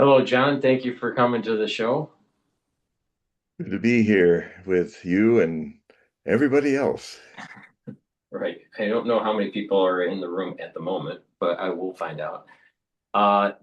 Hello, John. Thank you for coming to the show. Good to be here with you and everybody else. Right. I don't know how many people are in the room at the moment, but I will find out.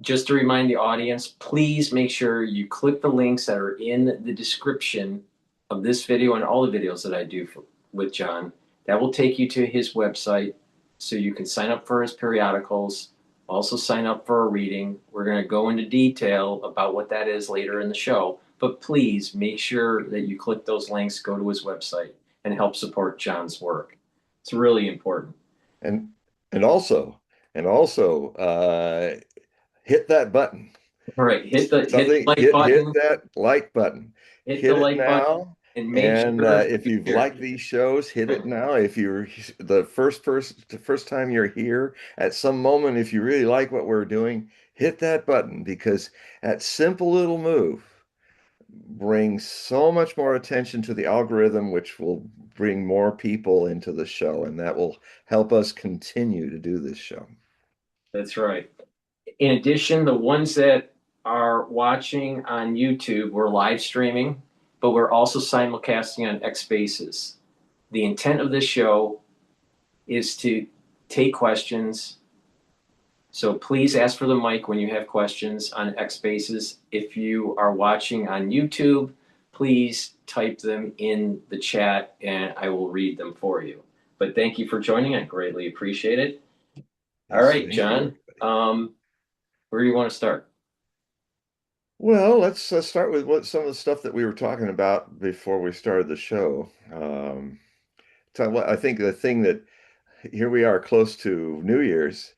Just to remind the audience, please make sure you click the links that are in the description of this video and all the videos that I do with John. That will take you to his website so you can sign up for his periodicals, also sign up for a reading. We're going to go into detail about what that is later in the show, but please make sure that you click those links, go to his website, and help support John's work. It's really important. And and also and also hit that button. All right, hit the Something like hit button, that like button. hit the Hit it like button, now. and make And sure if you you've share. liked these shows, hit it now. If you're the first time you're here, at some moment, if you really like what we're doing, hit that button because that simple little move brings so much more attention to the algorithm, which will bring more people into the show, and that will help us continue to do this show. That's right. In addition, the ones that are watching on YouTube, we're live streaming, but we're also simulcasting on X Spaces. The intent of this show is to take questions. So please ask for the mic when you have questions on X Spaces. If you are watching on YouTube, please type them in the chat and I will read them for you. But thank you for joining. I greatly appreciate it. All Yes, right, thank you, John. everybody. Where do you want to start? Well, let's start with what some of the stuff that we were talking about before we started the show. I think the thing that here we are close to New Year's,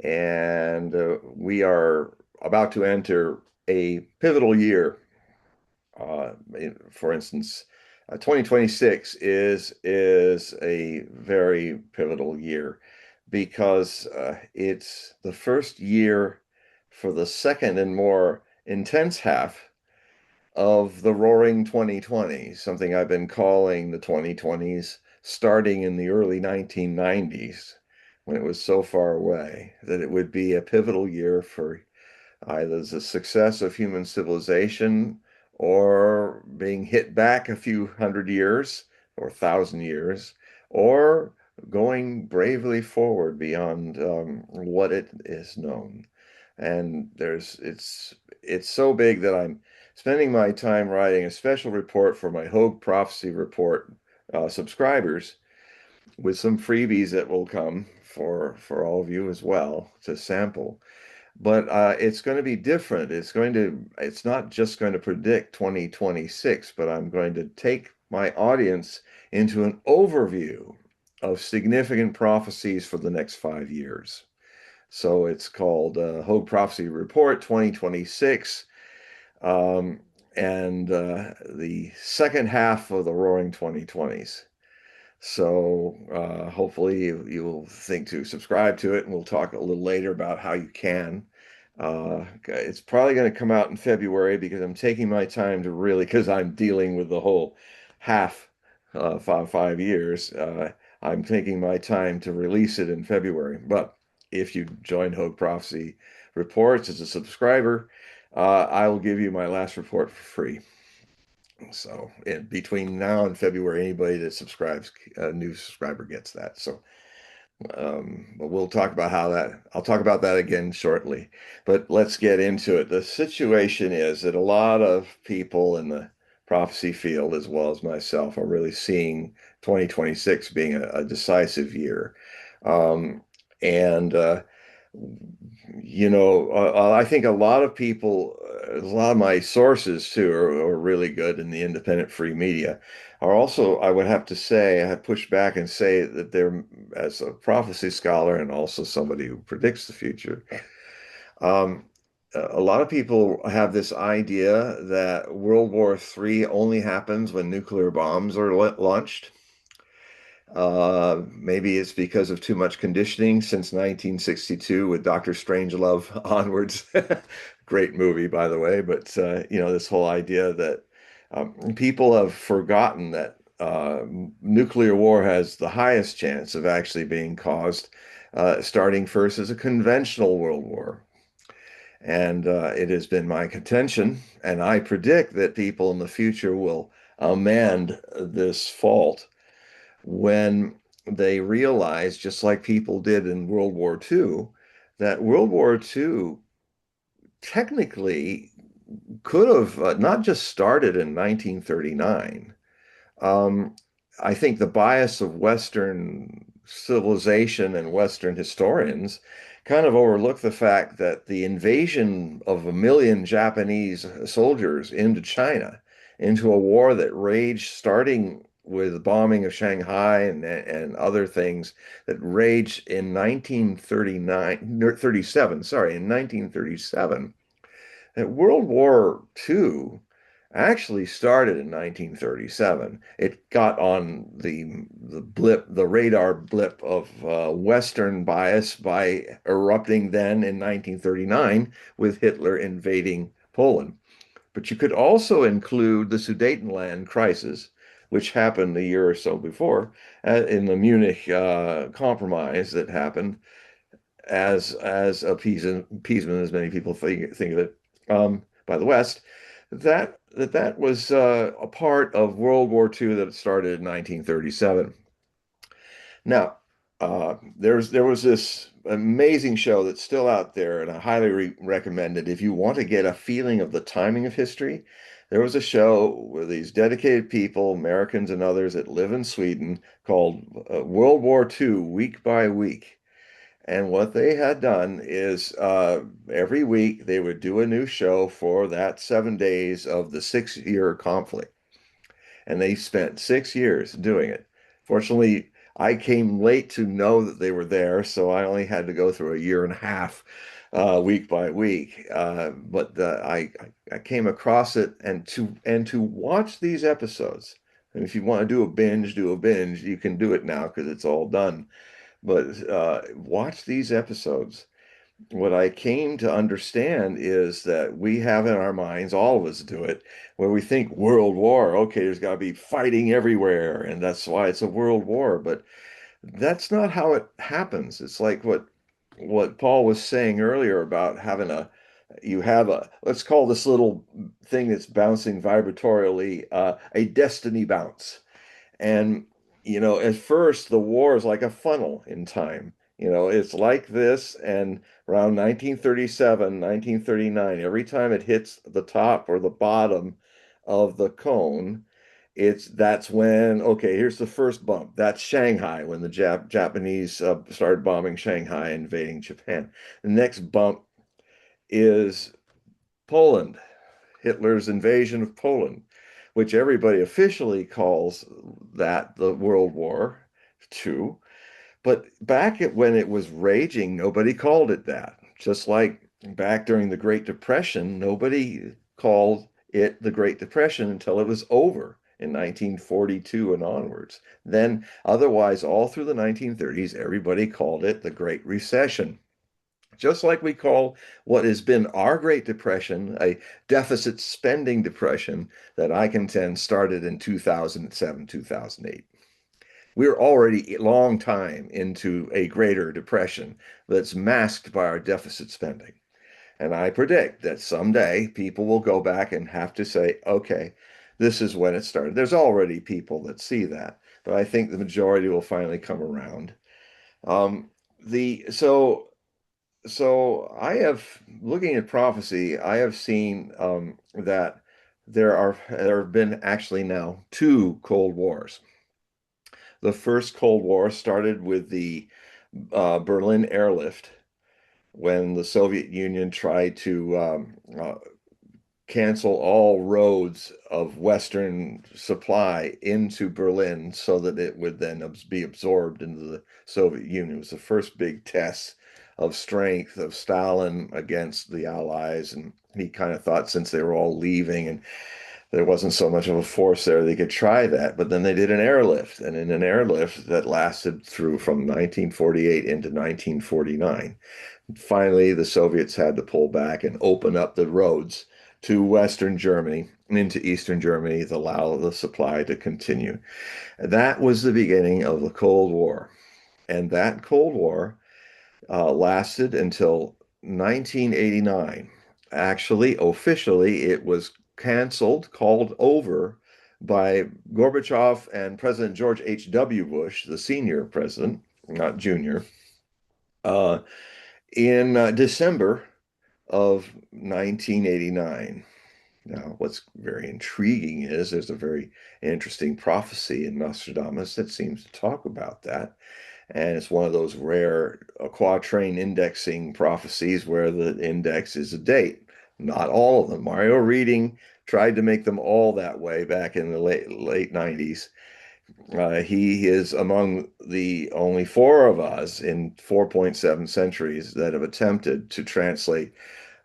and we are about to enter a pivotal year. For instance, 2026 is a very pivotal year because it's the first year for the second and more intense half of the Roaring 2020s, something I've been calling the 2020s, starting in the early 1990s when it was so far away that it would be a pivotal year for either the success of human civilization or being hit back a few hundred years or thousand years, or going bravely forward beyond what it is known. And it's so big that I'm spending my time writing a special report for my Hogue Prophecy Report subscribers with some freebies that will come for all of you as well to sample, but it's going to be different. It's not just going to predict 2026, but I'm going to take my audience into an overview of significant prophecies for the next 5 years. So it's called Hogue Prophecy Report 2026, um, and the second half of the Roaring 2020s. So hopefully you will think to subscribe to it, and we'll talk a little later about how you can. It's probably going to come out in February because I'm taking my time to really, because I'm dealing with the whole half 5 years. I'm taking my time to release it in February. But if you join Hogue Prophecy Reports as a subscriber, I will give you my last report for free. So between now and February, anybody that subscribes, a new subscriber gets that. So, but we'll talk about how that, I'll talk about that again shortly. But let's get into it. The situation is that a lot of people in the prophecy field, as well as myself, are really seeing 2026 being a decisive year. Um, and I think a lot of people, a lot of my sources too, are really good in the independent free media. Are also, I would have to say, I have pushed back and say that they're, as a prophecy scholar and also somebody who predicts the future, um, a lot of people have this idea that World War III only happens when nuclear bombs are launched. Maybe it's because of too much conditioning since 1962 with Dr. Strangelove onwards. Great movie, by the way, but this whole idea that people have forgotten that nuclear war has the highest chance of actually being caused, starting first as a conventional world war. And it has been my contention, and I predict that people in the future will amend this fault when they realize, just like people did in World War II, that World War II technically could have not just started in 1939. Um, I think the bias of Western civilization and Western historians kind of overlook the fact that the invasion of 1 million Japanese soldiers into China, into a war that raged starting with the bombing of Shanghai and other things that raged in 1939, 37, sorry, in 1937, that World War II actually started in 1937. It got on the radar blip of Western bias by erupting then in 1939 with Hitler invading Poland. But you could also include the Sudetenland crisis, which happened a year or so before, in the Munich Compromise that happened as appeasement, as many people think of it, by the West. That was a part of World War II that started in 1937. Now, there was this amazing show that's still out there, and I highly recommend it if you want to get a feeling of the timing of history. There was a show with these dedicated people, Americans and others that live in Sweden, called World War II Week by Week. And what they had done is every week they would do a new show for that 7 days of the 6 year conflict. And they spent 6 years doing it. Fortunately, I came late to know that they were there, so I only had to go through a year and a half, week by week. But I came across it, and to watch these episodes. And if you want to do a binge. You can do it now because it's all done. But watch these episodes. What I came to understand is that we have in our minds, all of us do it, where we think World War, okay, there's got to be fighting everywhere, and that's why it's a world war. But that's not how it happens. It's like what Paul was saying earlier about having you have let's call this little thing that's bouncing vibratorially a destiny bounce. And, at first, the war is like a funnel in time. It's like this. And around 1937, 1939, every time it hits the top or the bottom of the cone, that's when, okay, here's the first bump. That's Shanghai, when the Japanese started bombing Shanghai, invading Japan. The next bump is Poland, Hitler's invasion of Poland, which everybody officially calls that the World War II. But when it was raging, nobody called it that. Just like back during the Great Depression, nobody called it the Great Depression until it was over in 1942 and onwards. Then, otherwise, all through the 1930s, everybody called it the Great Recession. Just like we call what has been our Great Depression a deficit spending depression that I contend started in 2007, 2008. We're already a long time into a greater depression that's masked by our deficit spending. And I predict that someday people will go back and have to say, okay, this is when it started. There's already people that see that, but I think the majority will finally come around. Um, the so I have, looking at prophecy, I have seen that there have been actually now two Cold Wars. The first Cold War started with the Berlin airlift when the Soviet Union tried to cancel all roads of Western supply into Berlin so that it would then be absorbed into the Soviet Union. It was the first big test of strength of Stalin against the Allies. And he kind of thought, since they were all leaving and there wasn't so much of a force there, they could try that. But then they did an airlift, and in an airlift that lasted through from 1948 into 1949. Finally, the Soviets had to pull back and open up the roads to Western Germany and into Eastern Germany to allow the supply to continue. That was the beginning of the Cold War. And that Cold War lasted until 1989. Actually, officially, it was canceled, called over by Gorbachev and President George H.W. Bush, the senior president, not junior, uh, in December of 1989. Now, what's very intriguing is there's a very interesting prophecy in Nostradamus that seems to talk about that. And it's one of those rare quatrain indexing prophecies where the index is a date. Not all of them. Mario Reading tried to make them all that way back in the late 90s. He is among the only four of us in 4.7 centuries that have attempted to translate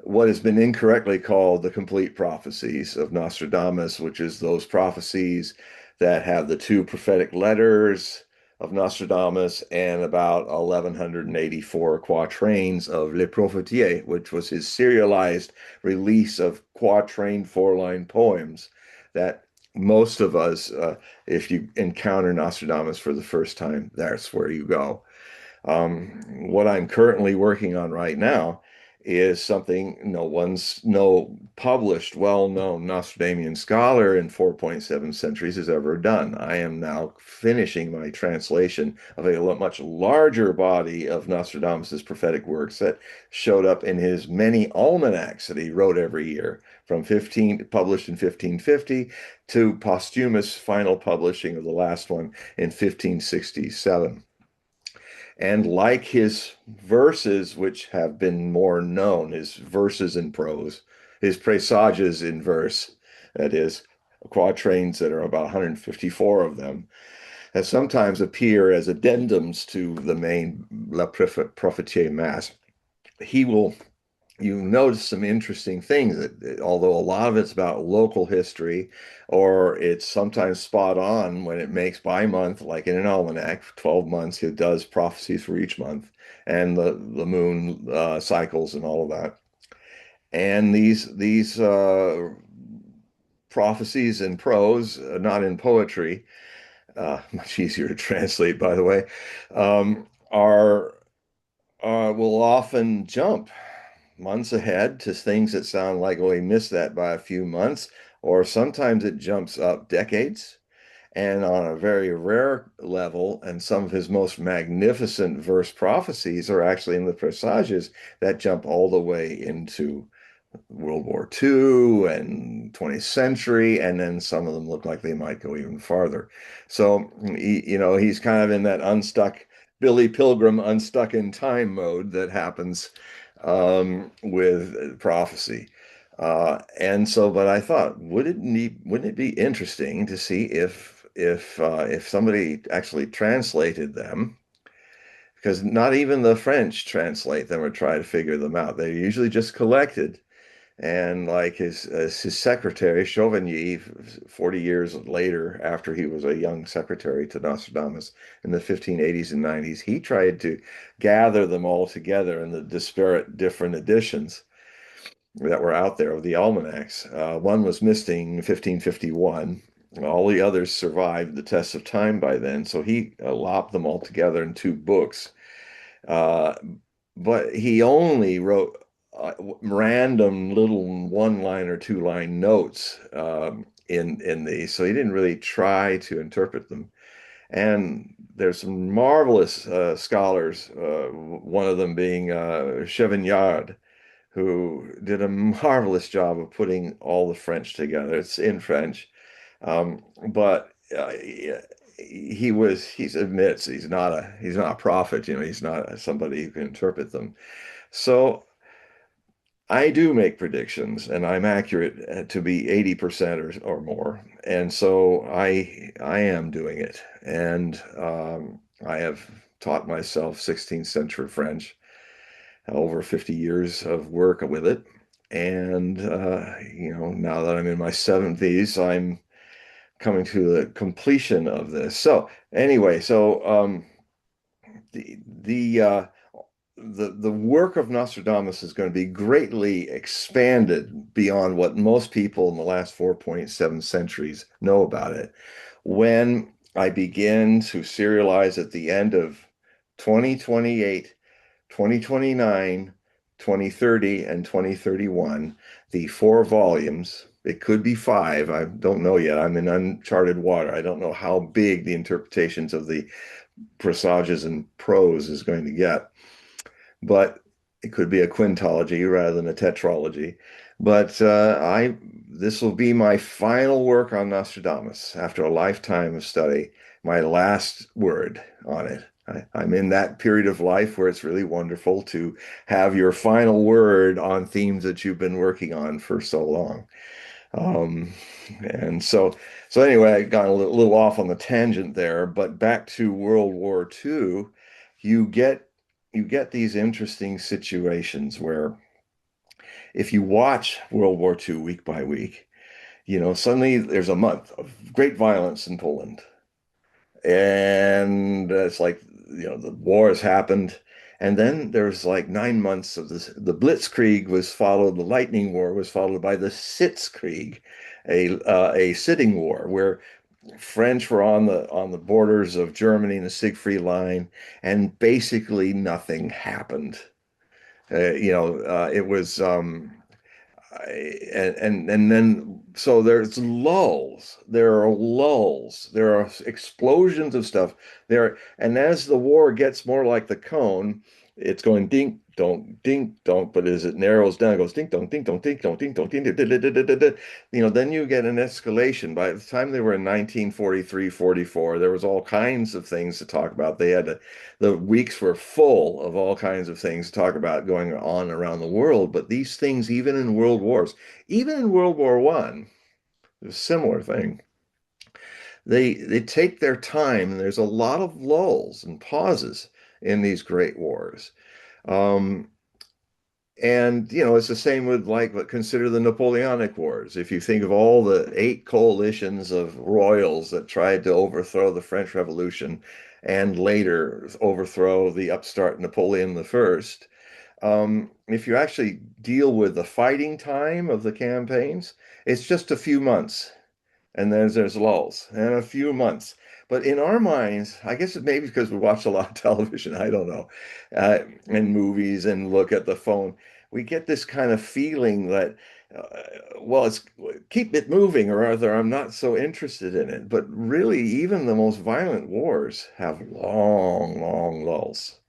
what has been incorrectly called the complete prophecies of Nostradamus, which is those prophecies that have the two prophetic letters of Nostradamus and about 1184 quatrains of Le Prophète, which was his serialized release of quatrain four-line poems that most of us, if you encounter Nostradamus for the first time, that's where you go. What I'm currently working on right now is something no published, well-known Nostradamian scholar in 4.7 centuries has ever done. I am now finishing my translation of a much larger body of Nostradamus's prophetic works that showed up in his many almanacs that he wrote every year, from 15 published in 1550 to posthumous final publishing of the last one in 1567. And like his verses, which have been more known, his verses in prose, his presages in verse, that is, quatrains that are about 154 of them, that sometimes appear as addendums to the main La Prophétie Mass. He will You notice some interesting things that although a lot of it's about local history or it's sometimes spot on when it makes by month, like in an almanac, 12 months, it does prophecies for each month and the moon cycles and all of that. And these prophecies in prose, not in poetry, much easier to translate, by the way, are will often jump months ahead to things that sound like, oh, we missed that by a few months, or sometimes it jumps up decades. And on a very rare level, and some of his most magnificent verse prophecies are actually in the presages that jump all the way into World War II and 20th century, and then some of them look like they might go even farther. So, he's kind of in that unstuck, Billy Pilgrim unstuck in time mode that happens with prophecy. But I thought, wouldn't it be interesting to see if somebody actually translated them? Because not even the French translate them or try to figure them out. They're usually just collected. And like his secretary, Chauvigny, 40 years later, after he was a young secretary to Nostradamus in the 1580s and 90s, he tried to gather them all together in the disparate different editions that were out there of the almanacs. One was missing in 1551. All the others survived the test of time by then, so he lopped them all together in two books. Uh, but he only wrote random little one-line or two-line notes in these, so he didn't really try to interpret them. And there's some marvelous scholars, one of them being Chevignard, who did a marvelous job of putting all the French together. It's in French, but he admits he's not a prophet. He's not somebody who can interpret them. So I do make predictions, and I'm accurate to be 80% or more. And so I am doing it, and I have taught myself 16th century French, over 50 years of work with it. And, now that I'm in my 70s, I'm coming to the completion of this. So anyway, the, the, uh, the work of Nostradamus is going to be greatly expanded beyond what most people in the last 4.7 centuries know about it. When I begin to serialize at the end of 2028, 2029, 2030, and 2031, the four volumes. It could be five. I don't know yet. I'm in uncharted water. I don't know how big the interpretations of the presages and prose is going to get, but it could be a quintology rather than a tetralogy. But I this will be my final work on Nostradamus after a lifetime of study, my last word on it. I'm in that period of life where it's really wonderful to have your final word on themes that you've been working on for so long. Um, and so anyway, I got a little off on the tangent there, but back to World War II, you get you get these interesting situations where if you watch World War II week by week, suddenly there's a month of great violence in Poland. And it's like, the war has happened. And then there's like 9 months of this. The Blitzkrieg was followed, the Lightning War was followed by the Sitzkrieg, a sitting war where French were on the borders of Germany in the Siegfried Line, and basically nothing happened. It was and then so there's lulls. There are lulls. There are explosions of stuff there. And as the war gets more like the cone, it's going dink don't. But as it narrows down, it goes dink don't, dink don't, dink. Then you get an escalation. By the time they were in 1943, 44, there was all kinds of things to talk about. The weeks were full of all kinds of things to talk about going on around the world. But these things, even in world wars, even in World War One, a similar thing. They take their time, and there's a lot of lulls and pauses in these great wars. Um, and it's the same with consider the Napoleonic Wars. If you think of all the 8 coalitions of royals that tried to overthrow the French Revolution and later overthrow the upstart Napoleon the First, if you actually deal with the fighting time of the campaigns, it's just a few months, and then there's lulls and a few months. But in our minds, I guess it may be because we watch a lot of television, I don't know, and movies and look at the phone. We get this kind of feeling that, well, it's keep it moving, or rather, I'm not so interested in it. But really, even the most violent wars have long, long lulls.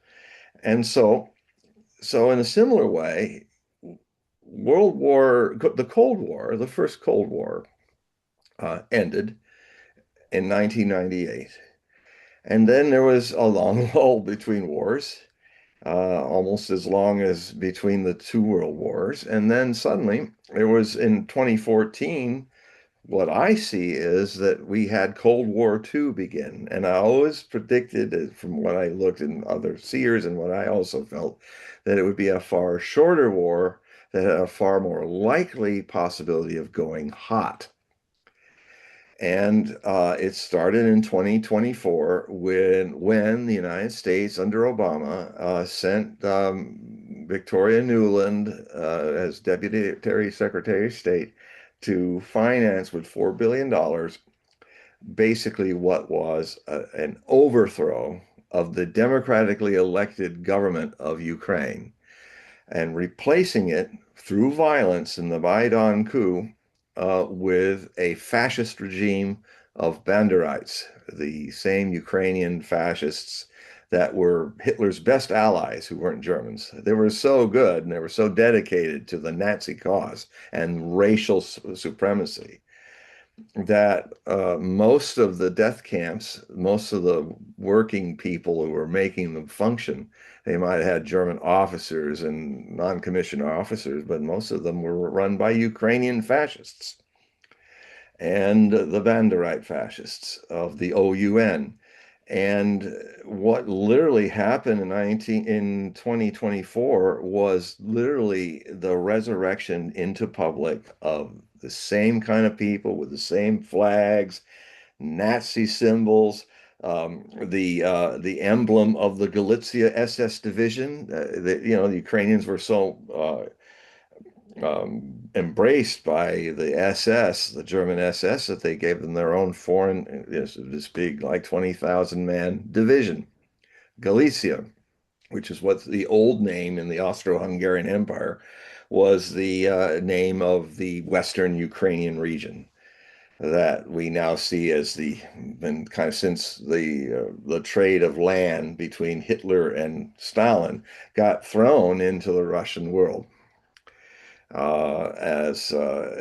And so in a similar way, the Cold War, the first Cold War, ended in 1998. And then there was a long lull between wars, almost as long as between the two world wars. And then suddenly there was in 2014, what I see is that we had Cold War II begin. And I always predicted, from what I looked in other seers and what I also felt, that it would be a far shorter war that had a far more likely possibility of going hot. And it started in 2024 when the United States under Obama sent Victoria Nuland as Deputy Secretary of State to finance with $4 billion basically what was an overthrow of the democratically elected government of Ukraine, and replacing it through violence in the Maidan coup with a fascist regime of Banderites, the same Ukrainian fascists that were Hitler's best allies who weren't Germans. They were so good and they were so dedicated to the Nazi cause and racial supremacy that most of the death camps, most of the working people who were making them function, they might have had German officers and non-commissioned officers, but most of them were run by Ukrainian fascists and the Banderite fascists of the OUN. And what literally happened in 2024 was literally the resurrection into public of the same kind of people with the same flags, Nazi symbols, the emblem of the Galicia SS division. The Ukrainians were so embraced by the SS, the German SS, that they gave them their own this big, like 20,000 man division, Galicia. which is what the old name in the Austro-Hungarian Empire was the name of the Western Ukrainian region that we now see as the been kind of since the trade of land between Hitler and Stalin got thrown into the Russian world as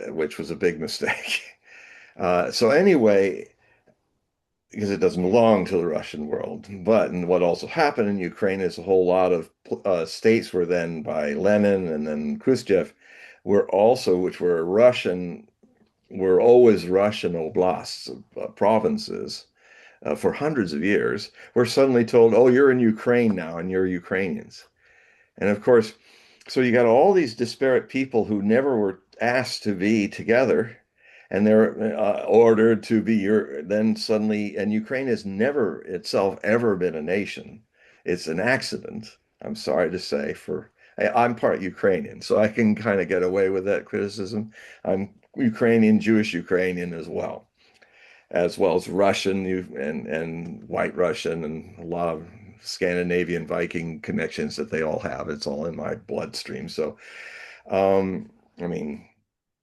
which was a big mistake. So anyway, because it doesn't belong to the Russian world. But and what also happened in Ukraine is a whole lot of states were then by Lenin and then Khrushchev were also, which were Russian, were always Russian oblasts, provinces for hundreds of years, were suddenly told, oh, you're in Ukraine now and you're Ukrainians. And of course, so you got all these disparate people who never were asked to be together, and they're ordered to be your, then suddenly, and Ukraine has never itself ever been a nation. It's an accident, I'm sorry to say, I'm part Ukrainian, so I can kind of get away with that criticism. I'm Ukrainian, Jewish Ukrainian as well as Russian and White Russian and a lot of Scandinavian Viking connections that they all have. It's all in my bloodstream. So, I mean,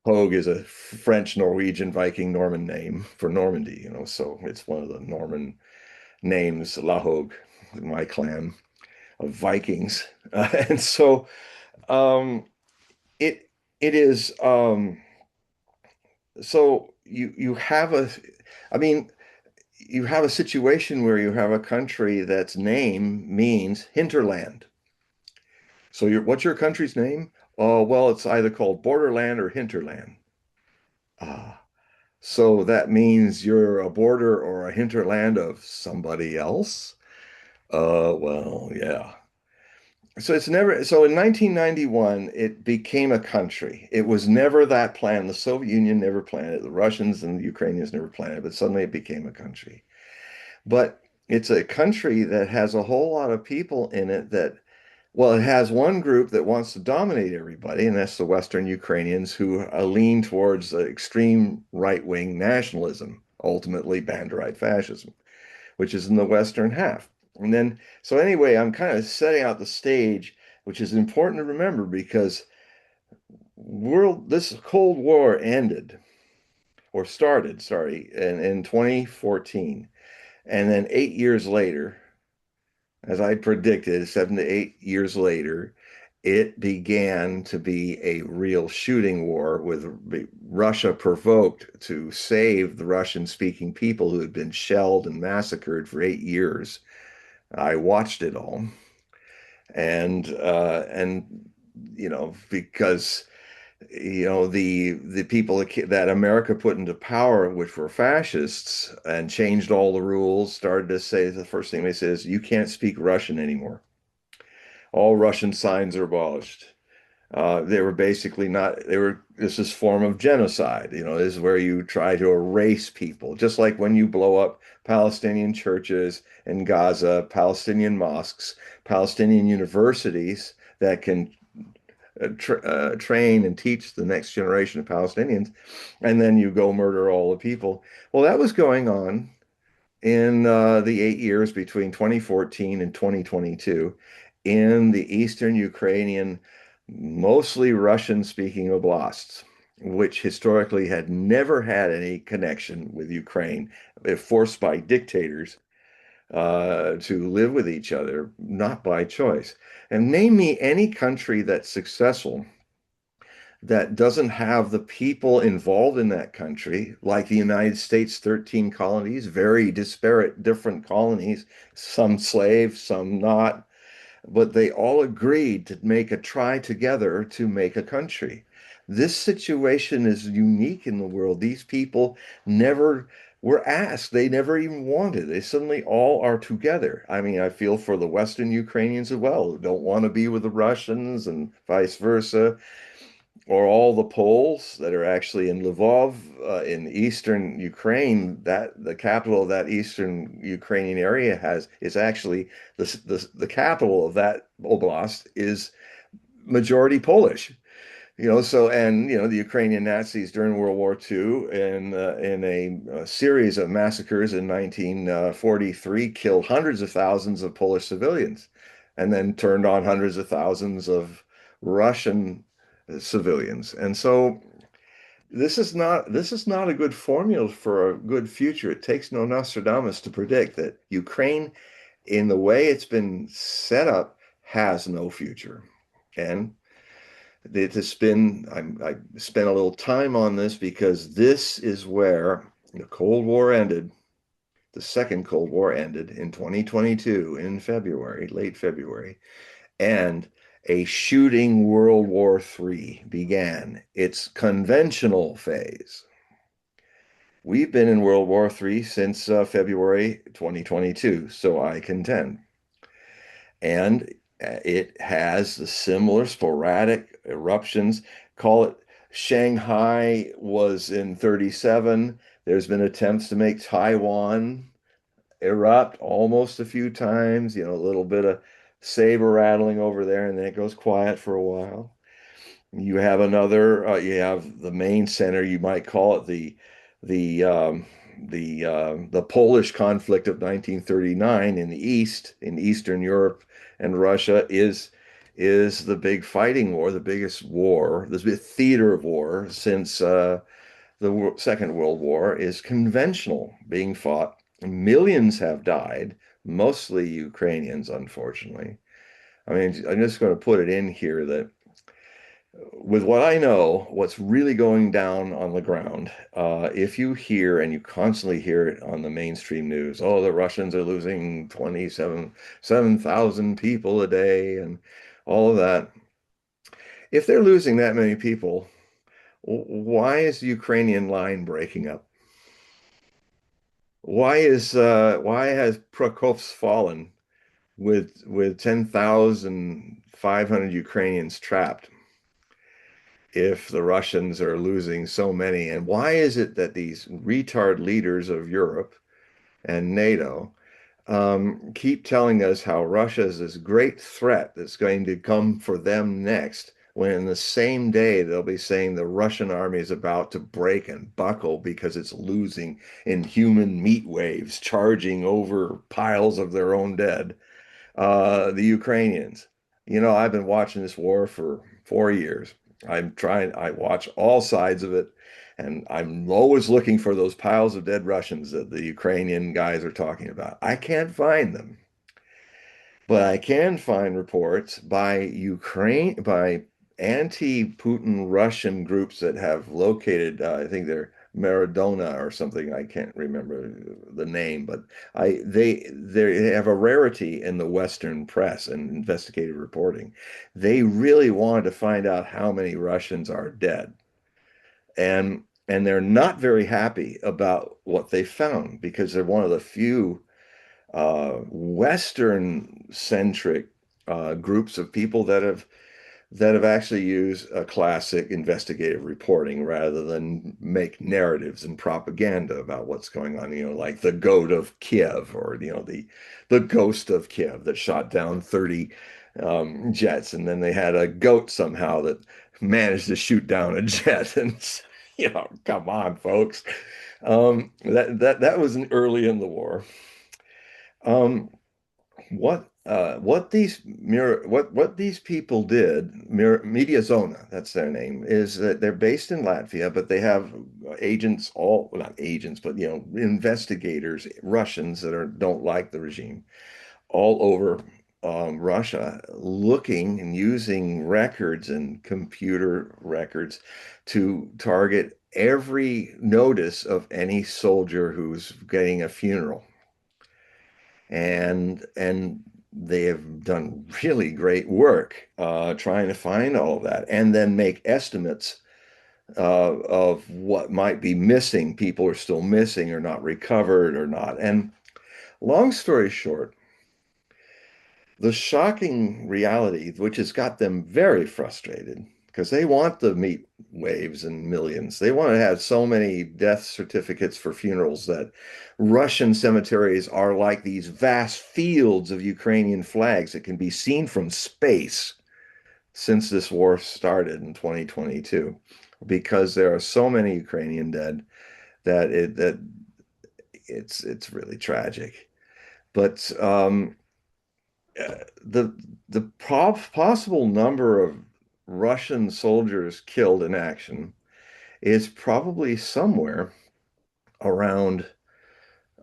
Hogue is a French, Norwegian, Viking, Norman name for Normandy, so it's one of the Norman names, La Hogue, my clan of Vikings. And so um, it it is so you have I mean, you have a situation where you have a country that's name means hinterland. So what's your country's name? Oh, well, it's either called borderland or hinterland. Ah, so that means you're a border or a hinterland of somebody else? Well, yeah. So it's never, so in 1991, it became a country. It was never that planned. The Soviet Union never planned it. The Russians and the Ukrainians never planned it, but suddenly it became a country. But it's a country that has a whole lot of people in it that, well, it has one group that wants to dominate everybody, and that's the Western Ukrainians who lean towards extreme right-wing nationalism, ultimately Banderite fascism, which is in the Western half. And then, so anyway, I'm kind of setting out the stage, which is important to remember because this Cold War ended or started, sorry, in 2014. And then 8 years later, as I predicted, 7 to 8 years later, it began to be a real shooting war with Russia provoked to save the Russian-speaking people who had been shelled and massacred for 8 years. I watched it all, and because the people that America put into power, which were fascists and changed all the rules, started to say the first thing they said is you can't speak Russian anymore. All Russian signs are abolished. They were basically not, this is form of genocide. This is where you try to erase people, just like when you blow up Palestinian churches in Gaza, Palestinian mosques, Palestinian universities that can train and teach the next generation of Palestinians, and then you go murder all the people. Well, that was going on in the 8 years between 2014 and 2022 in the Eastern Ukrainian, mostly Russian-speaking oblasts, which historically had never had any connection with Ukraine, forced by dictators to live with each other, not by choice. And name me any country that's successful that doesn't have the people involved in that country, like the United States, 13 colonies, very disparate, different colonies, some slaves, some not, but they all agreed to make a try together to make a country. This situation is unique in the world. These people never were asked. They never even wanted. They suddenly all are together. I mean, I feel for the Western Ukrainians as well, who don't want to be with the Russians and vice versa, or all the Poles that are actually in Lvov, in eastern Ukraine. That the capital of that eastern Ukrainian area is actually the capital of that oblast is majority Polish. So and the Ukrainian Nazis during World War II in a series of massacres in 1943 killed hundreds of thousands of Polish civilians. and then turned on hundreds of thousands of Russian civilians. And so this is not a good formula for a good future. It takes no Nostradamus to predict that Ukraine, in the way it's been set up, has no future. And it has been, I spent a little time on this because this is where the Cold War ended. The second Cold War ended in 2022 in February, late February, and a shooting World War III began its conventional phase. We've been in World War III since February 2022, so I contend. And it has the similar sporadic eruptions. Call it Shanghai was in 37. There's been attempts to make Taiwan erupt almost a few times, a little bit of saber rattling over there, and then it goes quiet for a while. You have the main center, you might call it the the Polish conflict of 1939 in the East, in Eastern Europe and Russia is the big fighting war, the biggest war, this big theater of war since the Second World War is conventional, being fought. Millions have died, mostly Ukrainians, unfortunately. I mean, I'm just going to put it in here that with what I know, what's really going down on the ground, if you hear and you constantly hear it on the mainstream news, oh, the Russians are losing 7,000 people a day and all of that. If they're losing that many people, why is the Ukrainian line breaking up? Why has Prokop's fallen with 10,500 Ukrainians trapped if the Russians are losing so many? And why is it that these retard leaders of Europe and NATO keep telling us how Russia is this great threat that's going to come for them next, when in the same day they'll be saying the Russian army is about to break and buckle because it's losing in human meat waves, charging over piles of their own dead? The Ukrainians. I've been watching this war for 4 years. I watch all sides of it, and I'm always looking for those piles of dead Russians that the Ukrainian guys are talking about. I can't find them, but I can find reports by anti-Putin Russian groups that have located, I think they're Maradona or something. I can't remember the name, but they have a rarity in the Western press and investigative reporting. They really wanted to find out how many Russians are dead, and they're not very happy about what they found because they're one of the few Western centric groups of people that have actually used a classic investigative reporting rather than make narratives and propaganda about what's going on, like the goat of Kiev, or the ghost of Kiev that shot down 30 jets, and then they had a goat somehow that managed to shoot down a jet. And come on, folks. That was early in the war. Um, what these people did, Media Zona, that's their name, is that they're based in Latvia, but they have agents, all well, not agents, but investigators, Russians that don't like the regime, all over Russia, looking and using records and computer records to target every notice of any soldier who's getting a funeral. And they have done really great work trying to find all of that, and then make estimates of what might be missing. People are still missing or not recovered or not. And long story short, the shocking reality, which has got them very frustrated, because they want the meat waves and millions. They want to have so many death certificates for funerals that Russian cemeteries are like these vast fields of Ukrainian flags that can be seen from space since this war started in 2022, because there are so many Ukrainian dead that it's really tragic. But the possible number of Russian soldiers killed in action is probably somewhere around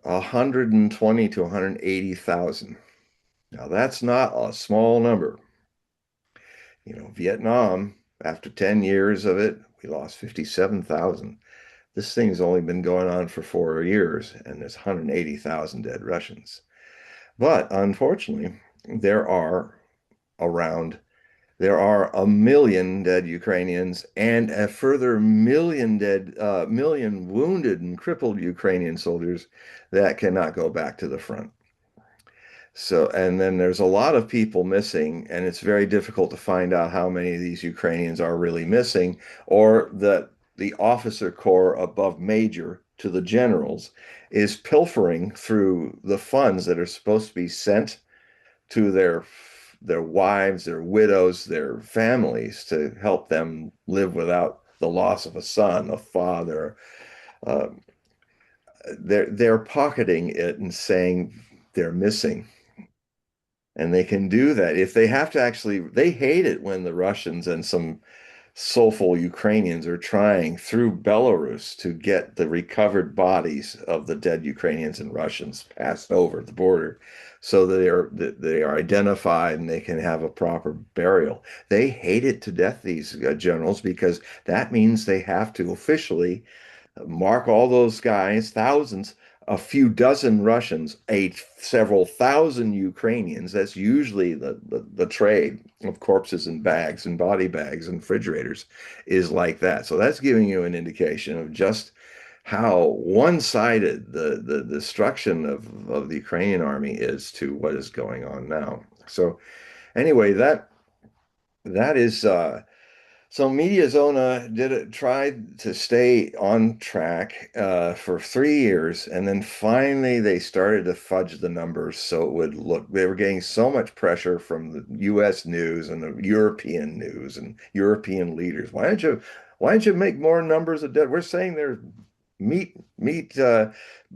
120 to 180,000. Now that's not a small number. Vietnam, after 10 years of it, we lost 57,000. This thing's only been going on for 4 years, and there's 180,000 dead Russians. But unfortunately, there are around there are a million dead Ukrainians and a further million wounded and crippled Ukrainian soldiers that cannot go back to the front. So, and then there's a lot of people missing, and it's very difficult to find out how many of these Ukrainians are really missing, or that the officer corps above major to the generals is pilfering through the funds that are supposed to be sent to their wives, their widows, their families to help them live without the loss of a son, a father. Uh, they're pocketing it and saying they're missing. And they can do that if they have to actually, they hate it when the Russians and some soulful Ukrainians are trying through Belarus to get the recovered bodies of the dead Ukrainians and Russians passed over the border so that they are identified and they can have a proper burial. They hate it to death, these generals, because that means they have to officially mark all those guys, thousands, a few dozen Russians, several thousand Ukrainians. That's usually the trade of corpses and bags and body bags and refrigerators is like that. So that's giving you an indication of just how one-sided the destruction of the Ukrainian army is to what is going on now. So anyway, that is so MediaZona tried to stay on track for 3 years, and then finally they started to fudge the numbers so it would look. They were getting so much pressure from the U.S. news and the European news and European leaders. Why don't you make more numbers of dead? We're saying there's meat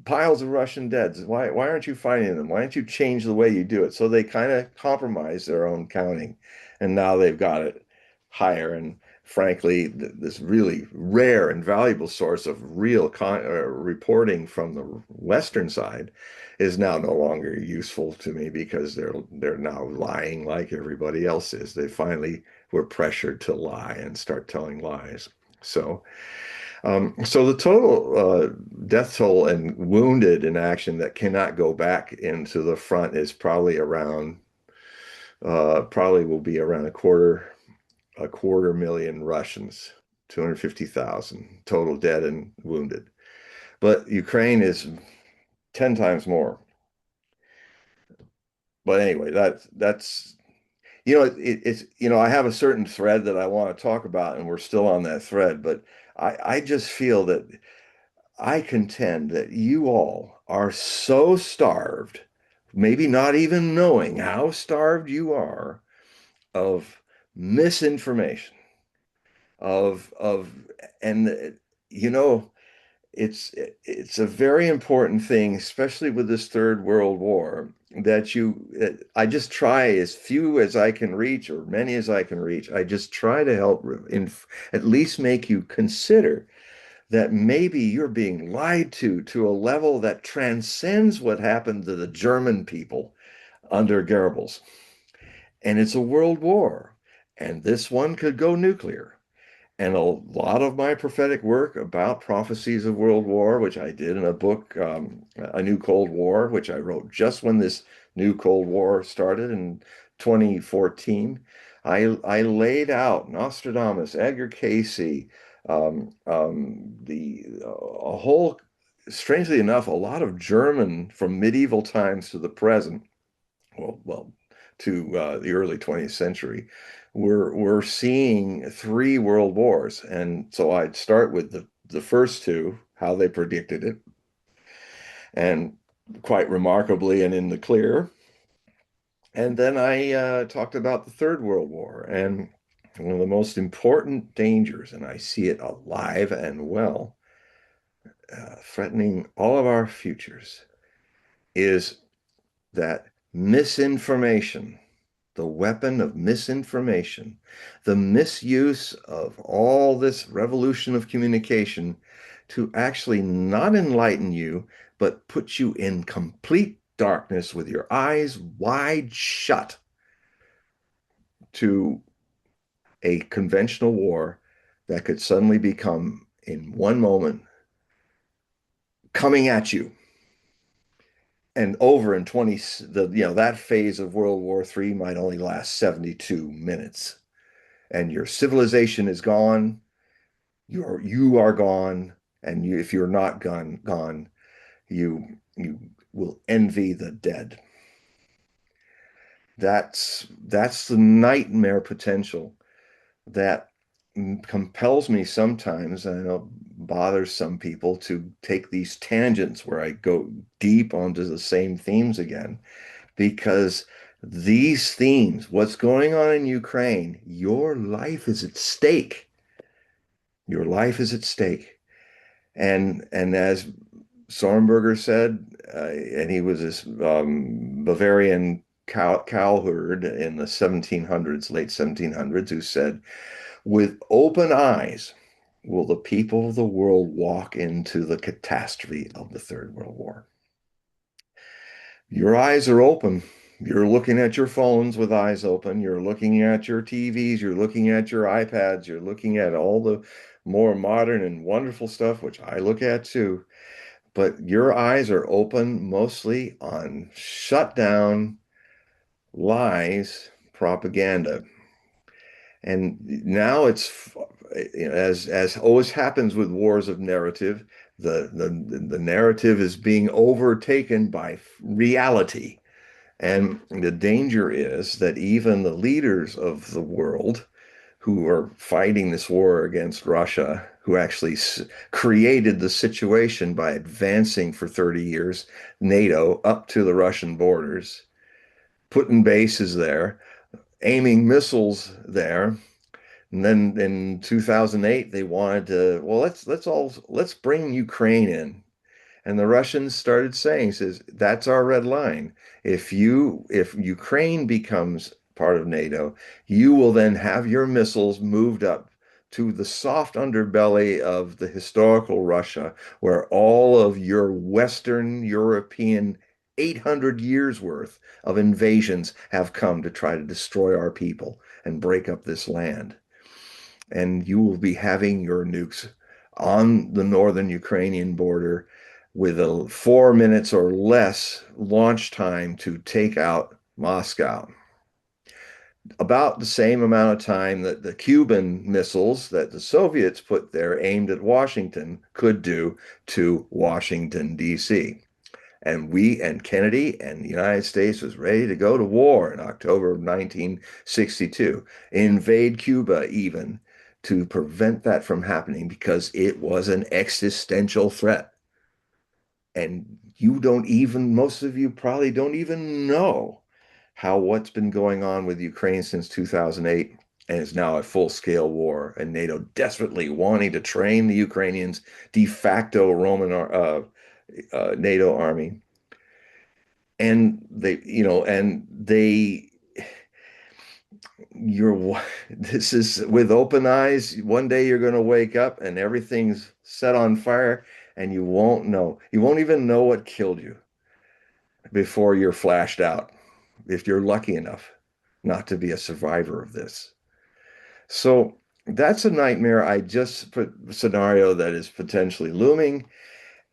piles of Russian deads. Why aren't you finding them? Why don't you change the way you do it? So they kind of compromised their own counting, and now they've got it higher. And frankly, this really rare and valuable source of real reporting from the Western side is now no longer useful to me because they're now lying like everybody else is. They finally were pressured to lie and start telling lies. So the total death toll and wounded in action that cannot go back into the front is probably will be around a quarter million Russians, 250,000 total dead and wounded. But Ukraine is 10 times more. But anyway, that's it's I have a certain thread that I want to talk about, and we're still on that thread, but I just feel that I contend that you all are so starved, maybe not even knowing how starved you are, of misinformation, of and you know it's a very important thing, especially with this third world war, I just try as few as I can reach or many as I can reach. I just try to help at least make you consider that maybe you're being lied to a level that transcends what happened to the German people under Goebbels. And it's a world war, and this one could go nuclear. And a lot of my prophetic work about prophecies of world war, which I did in a book, A New Cold War, which I wrote just when this new Cold War started in 2014, I laid out Nostradamus, Edgar Cayce, a whole, strangely enough, a lot of German from medieval times to the present, well, to the early 20th century, we're seeing three world wars. And so I'd start with the first two, how they predicted it, and quite remarkably and in the clear. And then I talked about the Third World War and one of the most important dangers, and I see it alive and well, threatening all of our futures, is that misinformation the weapon of misinformation, the misuse of all this revolution of communication to actually not enlighten you, but put you in complete darkness with your eyes wide shut to a conventional war that could suddenly become, in one moment, coming at you and over in 20, that phase of World War III might only last 72 minutes, and your civilization is gone. You are gone, and if you're not gone, you will envy the dead. That's the nightmare potential that compels me sometimes, and I know bothers some people, to take these tangents where I go deep onto the same themes again, because these themes, what's going on in Ukraine, your life is at stake. Your life is at stake. And as Sornberger said, and he was this Bavarian cowherd in the 1700s, late 1700s, who said, with open eyes will the people of the world walk into the catastrophe of the Third World War. Your eyes are open. You're looking at your phones with eyes open. You're looking at your TVs. You're looking at your iPads. You're looking at all the more modern and wonderful stuff, which I look at too. But your eyes are open mostly on shut down lies, propaganda. And now it's, as always happens with wars of narrative, the narrative is being overtaken by reality. And the danger is that even the leaders of the world who are fighting this war against Russia, who actually created the situation by advancing for 30 years NATO up to the Russian borders, putting bases there, aiming missiles there. And then in 2008, they wanted to, well, let's bring Ukraine in. And the Russians started saying, says, that's our red line. If Ukraine becomes part of NATO, you will then have your missiles moved up to the soft underbelly of the historical Russia, where all of your Western European 800 years worth of invasions have come to try to destroy our people and break up this land. And you will be having your nukes on the northern Ukrainian border with a 4 minutes or less launch time to take out Moscow. About the same amount of time that the Cuban missiles that the Soviets put there aimed at Washington could do to Washington, D.C. And Kennedy and the United States was ready to go to war in October of 1962, invade Cuba even, to prevent that from happening because it was an existential threat. And most of you probably don't even know how what's been going on with Ukraine since 2008 and is now a full-scale war, and NATO desperately wanting to train the Ukrainians de facto NATO army. And this is with open eyes. One day you're going to wake up and everything's set on fire, and you won't know. You won't even know what killed you before you're flashed out, if you're lucky enough not to be a survivor of this. So that's a nightmare I just put scenario that is potentially looming,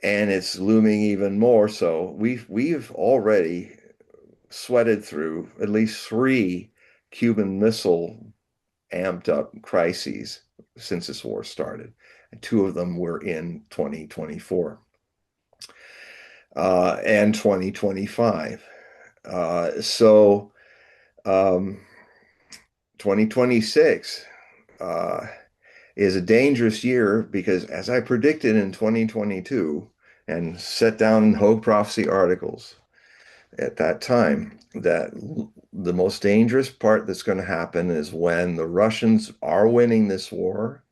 and it's looming even more so. We've already sweated through at least 3 Cuban Missile amped up crises since this war started. And 2 of them were in 2024 and 2025. So 2026 is a dangerous year because, as I predicted in 2022 and set down in Hogue Prophecy articles at that time, that the most dangerous part that's going to happen is when the Russians are winning this war,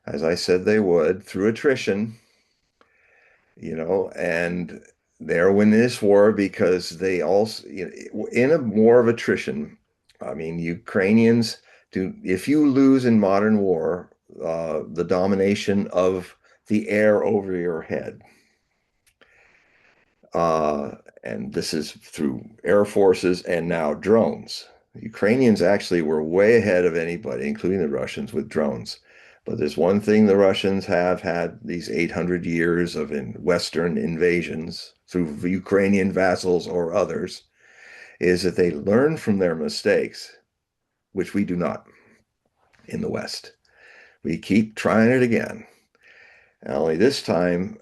as I said they would, through attrition, and they're winning this war because they also, in a war of attrition, I mean, Ukrainians do, if you lose in modern war, the domination of the air over your head, uh, and this is through air forces and now drones. The Ukrainians actually were way ahead of anybody, including the Russians, with drones. But there's one thing the Russians have had these 800 years of Western invasions through Ukrainian vassals or others, is that they learn from their mistakes, which we do not in the West. We keep trying it again. Only this time,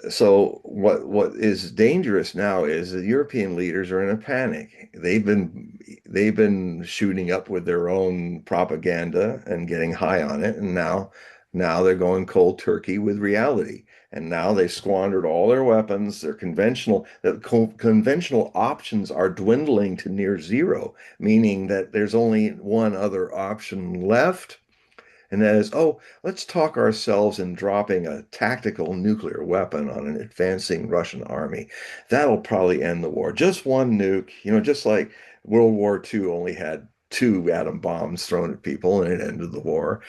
so what is dangerous now is the European leaders are in a panic. They've been shooting up with their own propaganda and getting high on it, and now they're going cold turkey with reality. And now they've squandered all their weapons. Conventional options are dwindling to near zero, meaning that there's only one other option left, and that is, oh, let's talk ourselves in dropping a tactical nuclear weapon on an advancing Russian army. That'll probably end the war. Just one nuke, just like World War II only had two atom bombs thrown at people and it ended the war.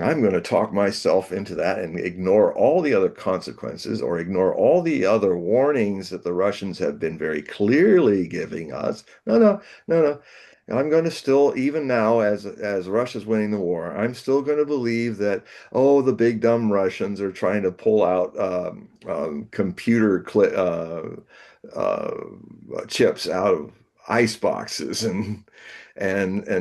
I'm going to talk myself into that and ignore all the other consequences or ignore all the other warnings that the Russians have been very clearly giving us. No, no, no, no. I'm going to still, even now, as Russia's winning the war, I'm still going to believe that, oh, the big dumb Russians are trying to pull out uh, chips out of ice boxes and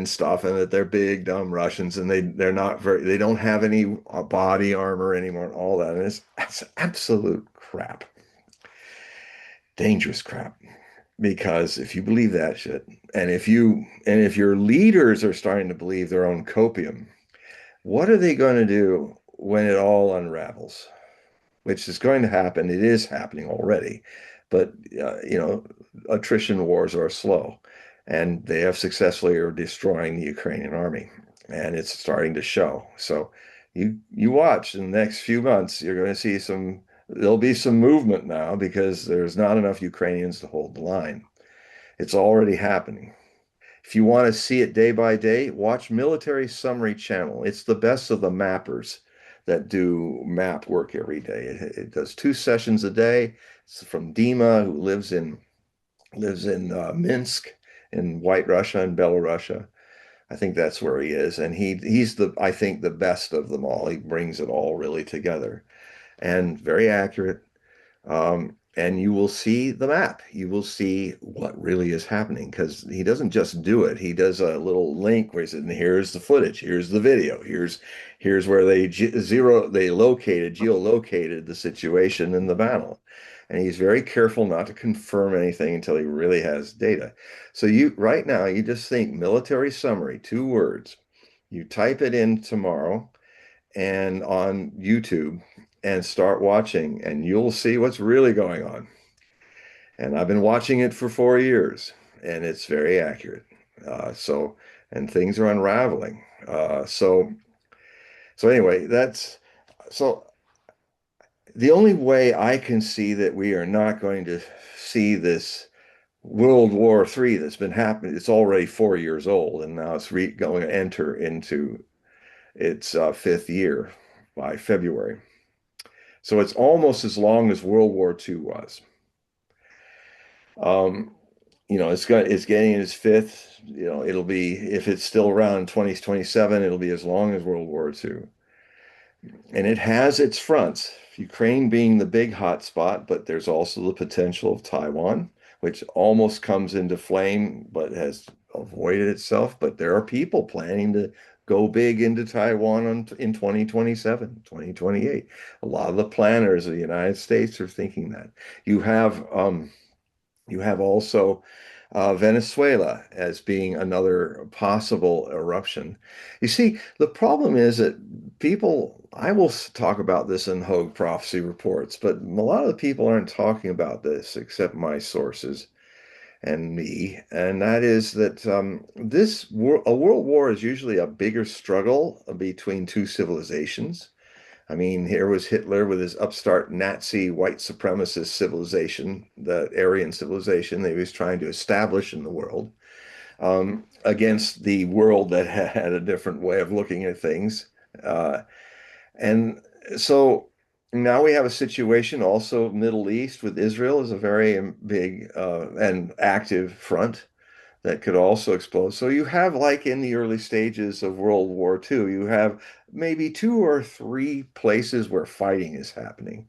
stuff, and that they're big dumb Russians, and they don't have any body armor anymore, and all that, and that's absolute crap, dangerous crap. Because if you believe that shit, and if your leaders are starting to believe their own copium, what are they going to do when it all unravels? Which is going to happen. It is happening already, but attrition wars are slow, and they have successfully are destroying the Ukrainian army, and it's starting to show. So you watch in the next few months, you're going to see there'll be some movement now because there's not enough Ukrainians to hold the line. It's already happening. If you want to see it day by day, watch Military Summary Channel. It's the best of the mappers that do map work every day. It does 2 sessions a day. It's from Dima, who lives in Minsk in White Russia and Belarusia. I think that's where he is, and he's I think the best of them all. He brings it all really together and very accurate. And you will see the map. You will see what really is happening because he doesn't just do it. He does a little link where he says, "Here's the footage. Here's the video. Here's where they geolocated the situation in the battle." And he's very careful not to confirm anything until he really has data. So right now you just think military summary, 2 words. You type it in tomorrow and on YouTube and start watching, and you'll see what's really going on. And I've been watching it for 4 years, and it's very accurate. And things are unraveling. So anyway, so the only way I can see that we are not going to see this World War III that's been happening. It's already 4 years old, and now it's going to enter into its fifth year by February. So it's almost as long as World War II was. Um, it's getting its fifth. It'll be, if it's still around in 2027, it'll be as long as World War II. And it has its fronts, Ukraine being the big hot spot, but there's also the potential of Taiwan, which almost comes into flame, but has avoided itself. But there are people planning to go big into Taiwan in 2027, 2028. A lot of the planners of the United States are thinking that. You have also Venezuela as being another possible eruption. You see, the problem is that I will talk about this in Hogue prophecy reports, but a lot of the people aren't talking about this except my sources and me. And that is that a world war is usually a bigger struggle between two civilizations. I mean, here was Hitler with his upstart Nazi white supremacist civilization, the Aryan civilization that he was trying to establish in the world. against the world that had a different way of looking at things. Uh, and so now we have a situation also Middle East with Israel is a very big and active front that could also explode. So you have like in the early stages of World War II, you have maybe two or three places where fighting is happening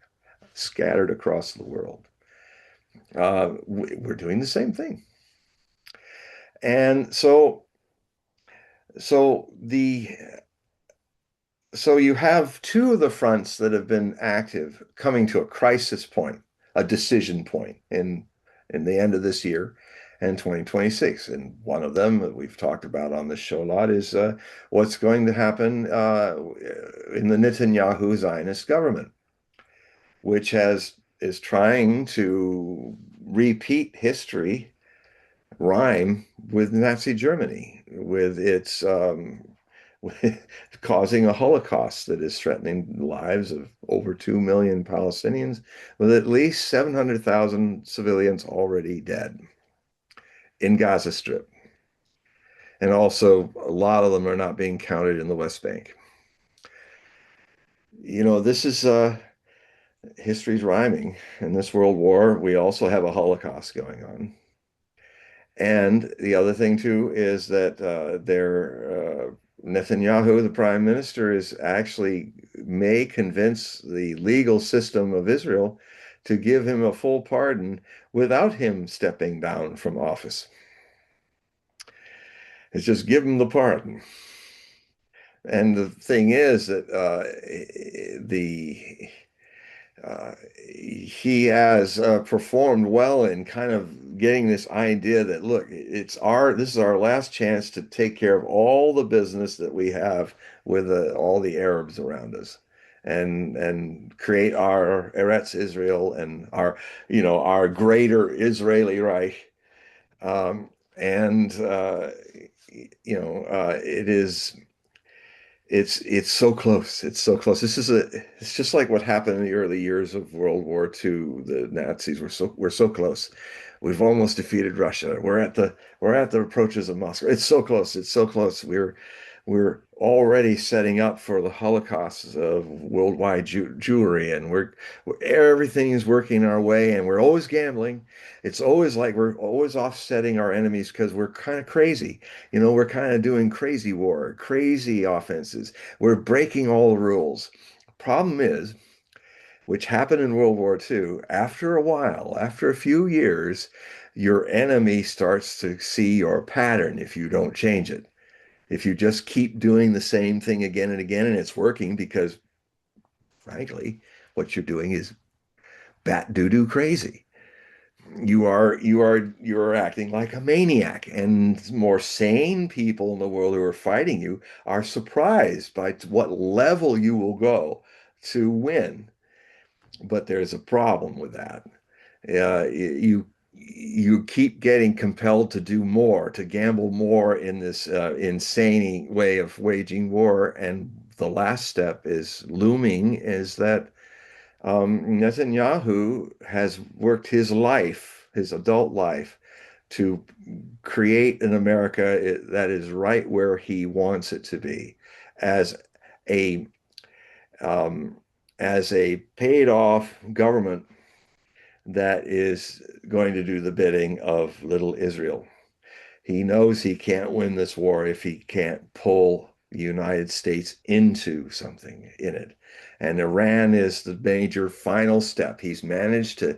scattered across the world. We're doing the same thing. And so the so you have two of the fronts that have been active coming to a crisis point, a decision point in the end of this year and 2026. And one of them that we've talked about on this show a lot is what's going to happen in the Netanyahu Zionist government, which has is trying to repeat history rhyme with Nazi Germany, with its causing a Holocaust that is threatening the lives of over 2 million Palestinians, with at least 700,000 civilians already dead in Gaza Strip. And also, a lot of them are not being counted in the West Bank. This is history's rhyming. In this world war, we also have a Holocaust going on. And the other thing too is that Netanyahu, the prime minister, is actually may convince the legal system of Israel to give him a full pardon without him stepping down from office. It's just give him the pardon. And the thing is that the he has performed well in kind of getting this idea that look, this is our last chance to take care of all the business that we have with all the Arabs around us, and create our Eretz Israel and our greater Israeli Reich, and it is. It's so close. It's so close. It's just like what happened in the early years of World War II. The Nazis we're so close. We've almost defeated Russia. We're at the approaches of Moscow. It's so close. It's so close. We're already setting up for the Holocaust of worldwide Jewry, and everything is working our way, and we're always gambling. It's always like we're always offsetting our enemies because we're kind of crazy. We're kind of doing crazy war, crazy offenses. We're breaking all the rules. Problem is, which happened in World War II, after a while, after a few years, your enemy starts to see your pattern if you don't change it. If you just keep doing the same thing again and again, and it's working because, frankly, what you're doing is bat doo-doo crazy. You're acting like a maniac, and more sane people in the world who are fighting you are surprised by what level you will go to win. But there's a problem with that. You keep getting compelled to do more, to gamble more in this insane way of waging war, and the last step is looming is that Netanyahu has worked his life, his adult life, to create an America that is right where he wants it to be, as a um, as a paid off government that is going to do the bidding of little Israel. He knows he can't win this war if he can't pull the United States into something in it. And Iran is the major final step. He's managed to,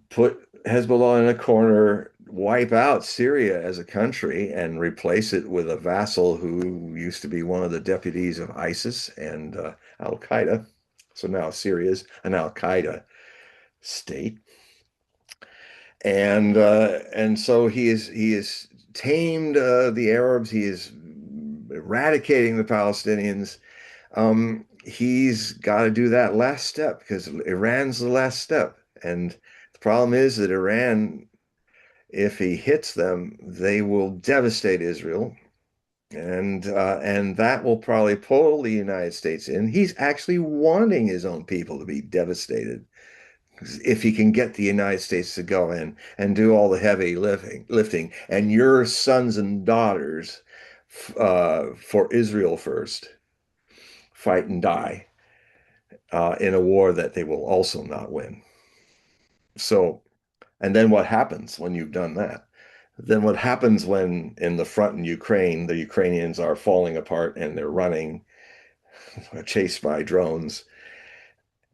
put Hezbollah in a corner, wipe out Syria as a country, and replace it with a vassal who used to be one of the deputies of ISIS and Al Qaeda. So now Syria is an Al Qaeda state, and so he is tamed the Arabs. He is eradicating the Palestinians. He's got to do that last step because Iran's the last step, and the problem is that Iran, if he hits them, they will devastate Israel. And that will probably pull the United States in. He's actually wanting his own people to be devastated if he can get the United States to go in and do all the heavy lifting, and your sons and daughters for Israel first fight and die in a war that they will also not win. So, and then what happens when you've done that? Then what happens when in the front in Ukraine, the Ukrainians are falling apart and they're running, chased by drones,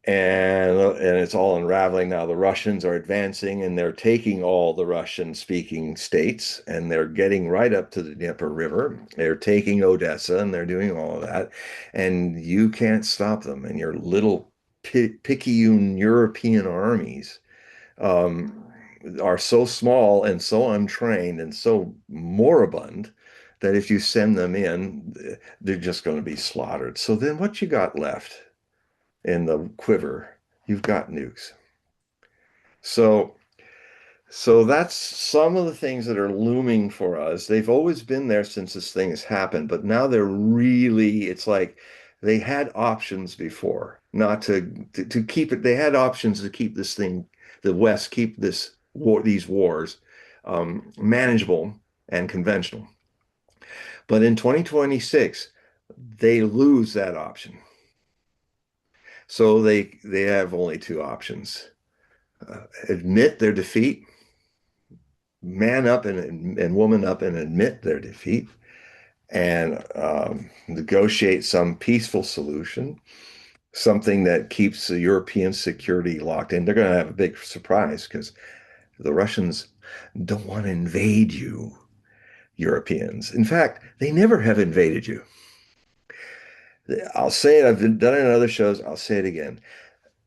and it's all unraveling now. The Russians are advancing and they're taking all the Russian speaking states and they're getting right up to the Dnieper River. They're taking Odessa and they're doing all of that, and you can't stop them. And your little picayune European armies um, are so small and so untrained and so moribund that if you send them in, they're just going to be slaughtered. So then what you got left in the quiver? You've got nukes. So so that's some of the things that are looming for us. They've always been there since this thing has happened, but now they're really, it's like they had options before, not to keep it. They had options to keep this thing, the West, keep this war, these wars manageable and conventional. But in 2026, they lose that option. So they have only two options. Admit their defeat, man up and woman up and admit their defeat, and negotiate some peaceful solution, something that keeps the European security locked in. They're going to have a big surprise because the Russians don't want to invade you, Europeans. In fact, they never have invaded you. I'll say it, I've done it in other shows, I'll say it again.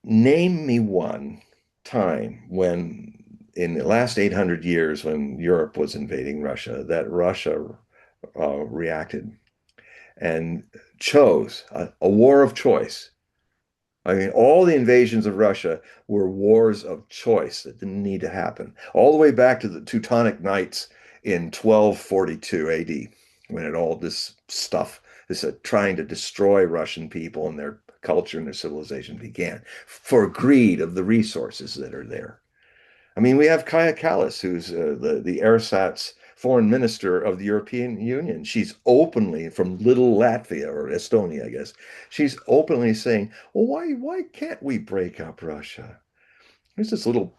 Name me one time when, in the last 800 years, when Europe was invading Russia, that Russia reacted and chose a war of choice. I mean, all the invasions of Russia were wars of choice that didn't need to happen, all the way back to the Teutonic Knights in 1242 AD, when it all this stuff, this trying to destroy Russian people and their culture and their civilization began for greed of the resources that are there. I mean, we have Kaya Kallas, who's the ersatz foreign minister of the European Union. She's openly from little Latvia or Estonia, I guess. She's openly saying, "Well, why can't we break up Russia? There's this little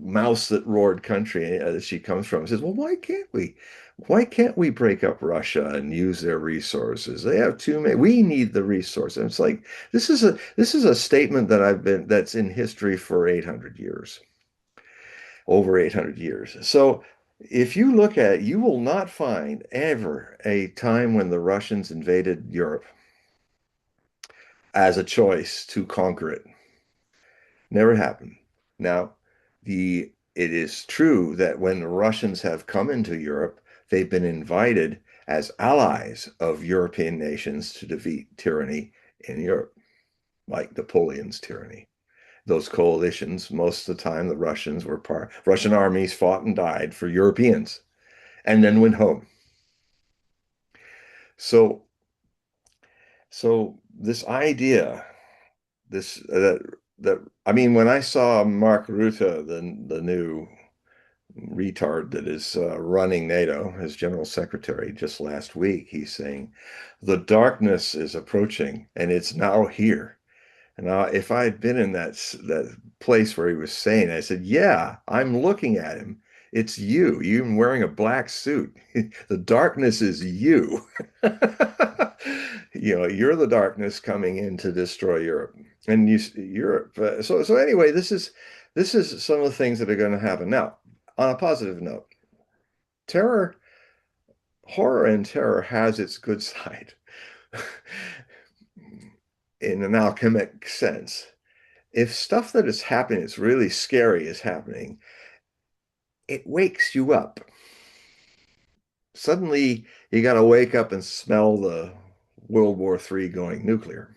mouse that roared country that she comes from." Says, "Well, why can't we? Why can't we break up Russia and use their resources? They have too many. We need the resources." And it's like this is a statement that's in history for 800 years, over 800 years. So if you look at it, you will not find ever a time when the Russians invaded Europe as a choice to conquer it. Never happened. Now, it is true that when the Russians have come into Europe, they've been invited as allies of European nations to defeat tyranny in Europe, like Napoleon's tyranny. Those coalitions, most of the time, the Russian armies fought and died for Europeans and then went home. So, so this idea, this that I mean, when I saw Mark Rutte, the new retard that is running NATO as general secretary just last week, he's saying the darkness is approaching and it's now here. And if I had been in that place where he was saying, I said, "Yeah, I'm looking at him. It's you. You're wearing a black suit. The darkness is you. You're the darkness coming in to destroy Europe." And Europe. So anyway, this is some of the things that are going to happen. Now, on a positive note, terror, horror, and terror has its good side in an alchemic sense. If stuff that is happening, it's really scary, is happening, it wakes you up. Suddenly, you got to wake up and smell the World War III going nuclear.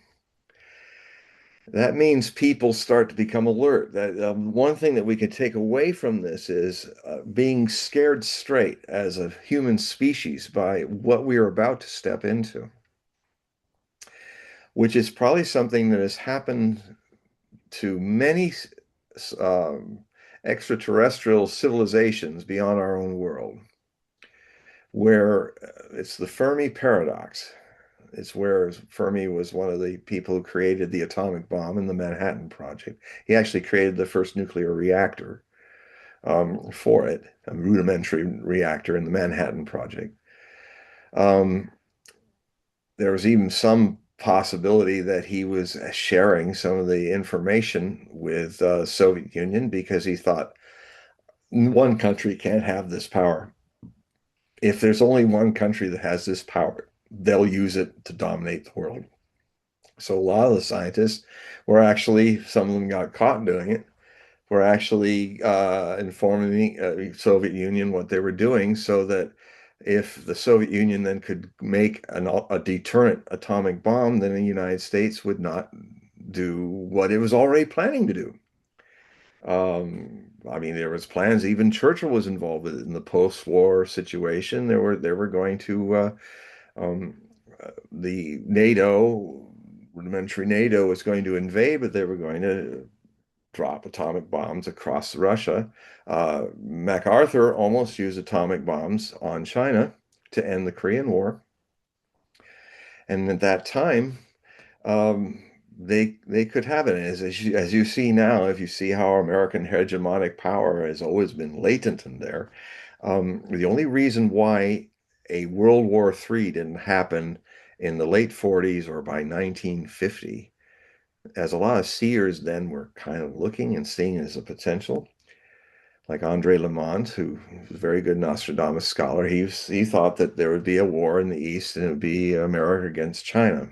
That means people start to become alert. That one thing that we can take away from this is being scared straight as a human species by what we are about to step into, which is probably something that has happened to many extraterrestrial civilizations beyond our own world, where it's the Fermi paradox. It's where Fermi was one of the people who created the atomic bomb in the Manhattan Project. He actually created the first nuclear reactor for it, a rudimentary reactor in the Manhattan Project. Um, there was even some possibility that he was sharing some of the information with the Soviet Union because he thought one country can't have this power. If there's only one country that has this power, they'll use it to dominate the world. So a lot of the scientists were actually, some of them got caught doing it, were actually informing the Soviet Union what they were doing so that if the Soviet Union then could make a deterrent atomic bomb, then the United States would not do what it was already planning to do. I mean, there was plans. Even Churchill was involved in the post-war situation. They were going to the NATO, rudimentary NATO was going to invade, but they were going to drop atomic bombs across Russia. MacArthur almost used atomic bombs on China to end the Korean War. And at that time, um, they could have it. As you see now, if you see how American hegemonic power has always been latent in there, the only reason why a World War III didn't happen in the late 40s or by 1950, as a lot of seers then were kind of looking and seeing it as a potential, like Andre Lamont, who was a very good Nostradamus scholar, he thought that there would be a war in the East and it would be America against China.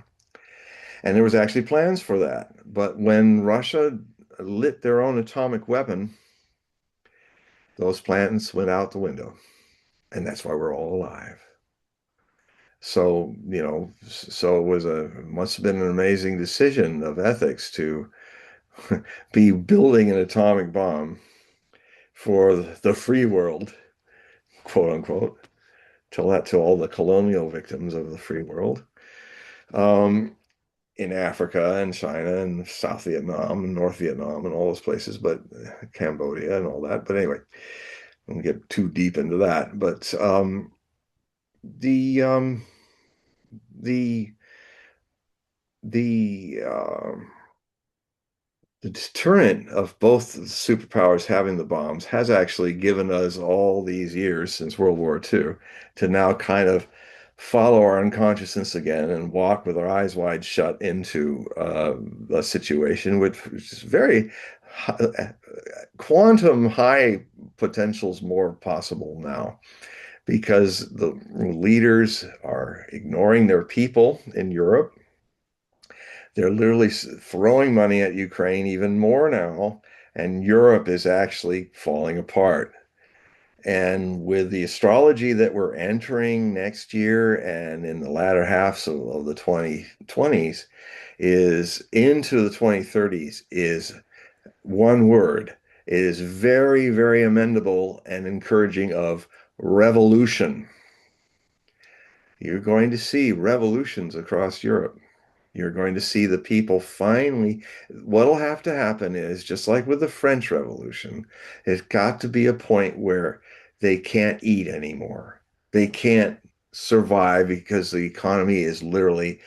And there was actually plans for that. But when Russia lit their own atomic weapon, those plans went out the window. And that's why we're all alive. So, so it must have been an amazing decision of ethics to be building an atomic bomb for the free world, quote unquote. Tell that to all the colonial victims of the free world. Um, in Africa and China and South Vietnam and North Vietnam and all those places, but Cambodia and all that. But anyway, I don't get too deep into that. But the the the the deterrent of both the superpowers having the bombs has actually given us all these years since World War II to now kind of follow our unconsciousness again and walk with our eyes wide shut into a situation which is very quantum high potentials more possible now because the leaders are ignoring their people in Europe. They're literally throwing money at Ukraine even more now, and Europe is actually falling apart. And with the astrology that we're entering next year and in the latter halves of the 2020s is into the 2030s is one word. It is very, very amendable and encouraging of revolution. You're going to see revolutions across Europe. You're going to see the people finally. What'll have to happen is just like with the French Revolution, it's got to be a point where they can't eat anymore. They can't survive because the economy is literally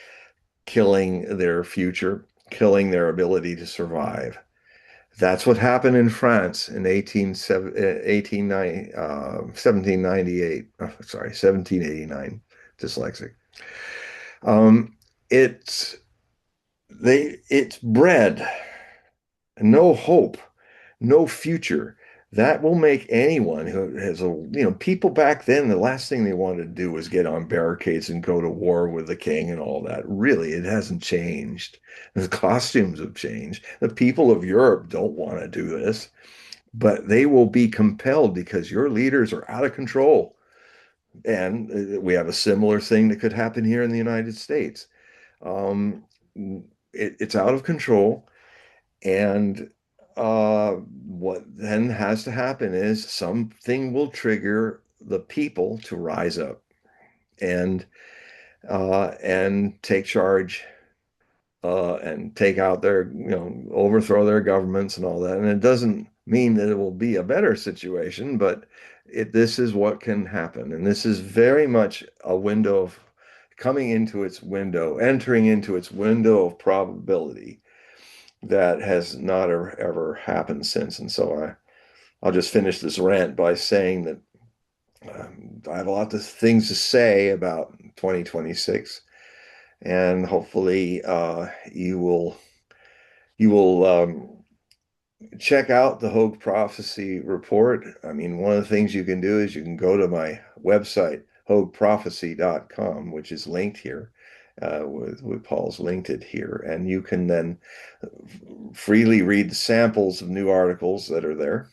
killing their future, killing their ability to survive. That's what happened in France in 1798. Oh, sorry, 1789. Dyslexic. Um, it's it's bread, no hope, no future. That will make anyone who has people back then, the last thing they wanted to do was get on barricades and go to war with the king and all that. Really, it hasn't changed. The costumes have changed. The people of Europe don't want to do this, but they will be compelled because your leaders are out of control. And we have a similar thing that could happen here in the United States. Um, it's out of control. And what then has to happen is something will trigger the people to rise up and take charge and take out their, overthrow their governments and all that. And it doesn't mean that it will be a better situation, but this is what can happen. And this is very much a window of coming into its window, entering into its window of probability that has not ever happened since. And so I'll just finish this rant by saying that I have a lot of things to say about 2026, and hopefully you will check out the Hogue Prophecy Report. I mean, one of the things you can do is you can go to my website, hogueprophecy.com, which is linked here. With Paul's linked it here, and you can then freely read the samples of new articles that are there.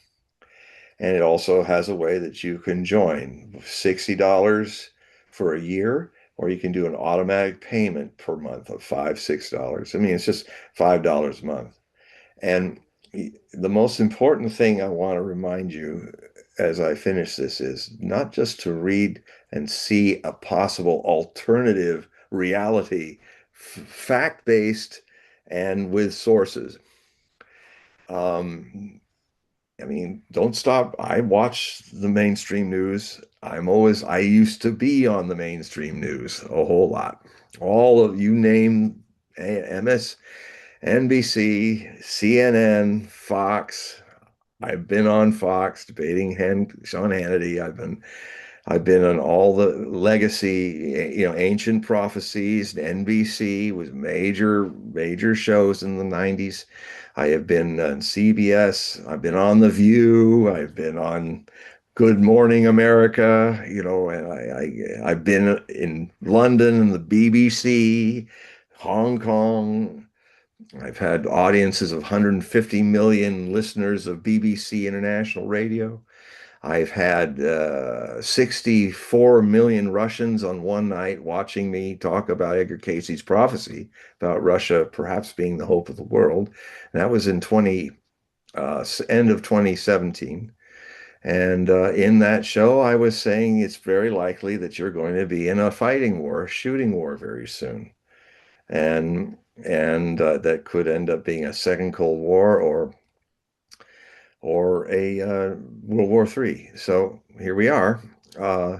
And it also has a way that you can join $60 for a year, or you can do an automatic payment per month of $6. I mean, it's just $5 a month. And the most important thing I want to remind you as I finish this is not just to read and see a possible alternative reality, fact-based and with sources. Um, I mean, don't stop. I watch the mainstream news. I used to be on the mainstream news a whole lot. All of you name MS, NBC, CNN, Fox. I've been on Fox debating Sean Hannity. I've been on all the legacy, ancient prophecies. NBC was major shows in the 90s. I have been on CBS. I've been on The View. I've been on Good Morning America, and I've been in London and the BBC, Hong Kong. I've had audiences of 150 million listeners of BBC International Radio. I've had 64 million Russians on one night watching me talk about Edgar Cayce's prophecy about Russia perhaps being the hope of the world. And that was in end of 2017. And in that show, I was saying it's very likely that you're going to be in a fighting war, shooting war very soon. And that could end up being a second Cold War or a World War III. So here we are. Uh,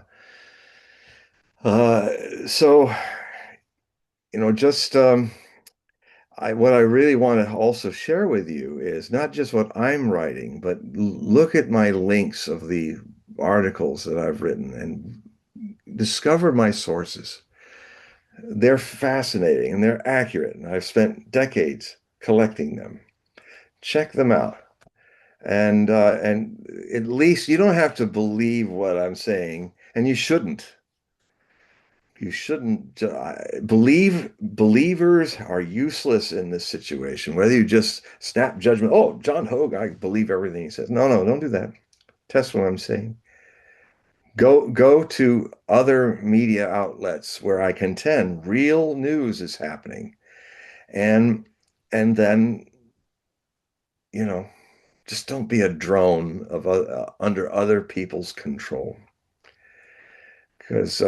so just what I really want to also share with you is not just what I'm writing, but look at my links of the articles that I've written and discover my sources. They're fascinating and they're accurate, and I've spent decades collecting them. Check them out. And at least you don't have to believe what I'm saying, and you shouldn't. You shouldn't believe. Believers are useless in this situation. Whether you just snap judgment, oh, John Hogue, I believe everything he says. No, no, don't do that. Test what I'm saying. Go to other media outlets where I contend real news is happening, and and then you know just don't be a drone of under other people's control, because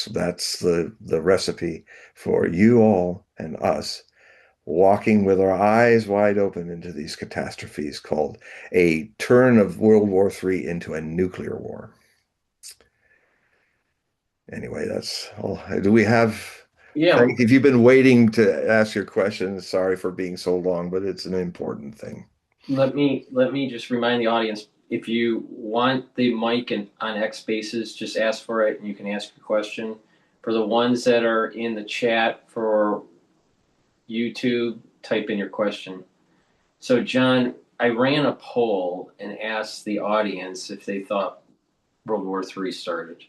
that's the recipe for you all and us walking with our eyes wide open into these catastrophes called a turn of World War III into a nuclear war. Anyway, that's all. Do we have? Yeah, Thank you. If you've been waiting to ask your question, sorry for being so long, but it's an important thing. let me just remind the audience, if you want the mic on X Spaces, just ask for it and you can ask your question. For the ones that are in the chat for YouTube, type in your question. So, John, I ran a poll and asked the audience if they thought World War III started,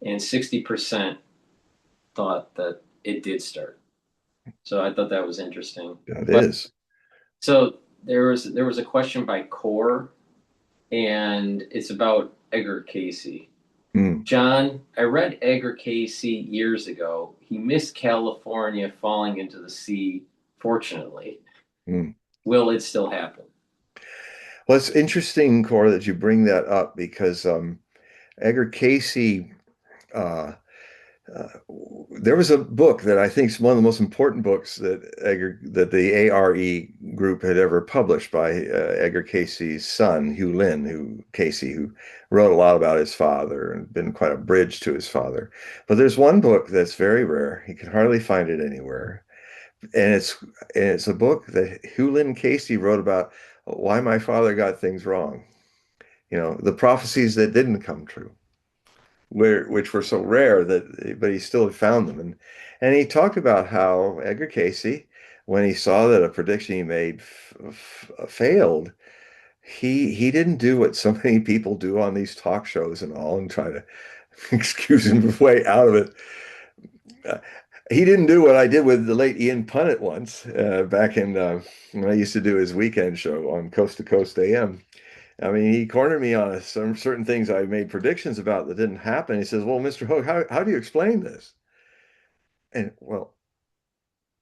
and 60% thought that it did start. So I thought that was interesting. It But is. so there was a question by Core, and it's about Edgar Cayce. Hmm. John, I read Edgar Cayce years ago. He missed California falling into the sea, fortunately. Hmm. Will it still happen? Well, it's interesting, Cora, that you bring that up because Edgar Cayce uh, uh, there was a book that I think is one of the most important books that the ARE group had ever published by Edgar Casey's son, Hugh Lynn, who wrote a lot about his father and been quite a bridge to his father. But there's one book that's very rare. You can hardly find it anywhere. And it's a book that Hugh Lynn Casey wrote about why my father got things wrong. The prophecies that didn't come true, which were so rare but he still found them. And he talked about how Edgar Casey, when he saw that a prediction he made failed, he didn't do what so many people do on these talk shows and all and try to excuse his way out of it. Uh, he didn't do what I did with the late Ian Punnett once, back in when I used to do his weekend show on Coast to Coast AM. I mean, he cornered me on some certain things I made predictions about that didn't happen. He says, "Well, Mr. Hogue, how do you explain this?" And well,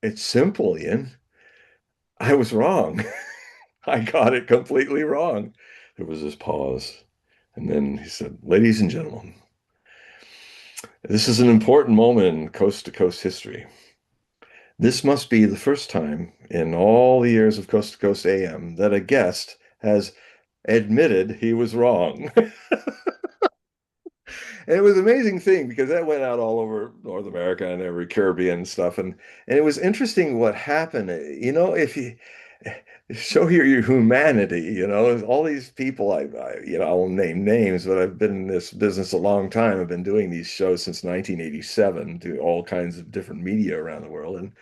it's simple, Ian. I was wrong. I got it completely wrong. There was this pause, and then he said, "Ladies and gentlemen, this is an important moment in coast to coast history. This must be the first time in all the years of Coast to Coast AM that a guest has admitted he was wrong." And it was an amazing thing because that went out all over North America and every Caribbean stuff. And it was interesting what happened. If you show your humanity, all these people, I won't name names, but I've been in this business a long time. I've been doing these shows since 1987 to all kinds of different media around the world. And,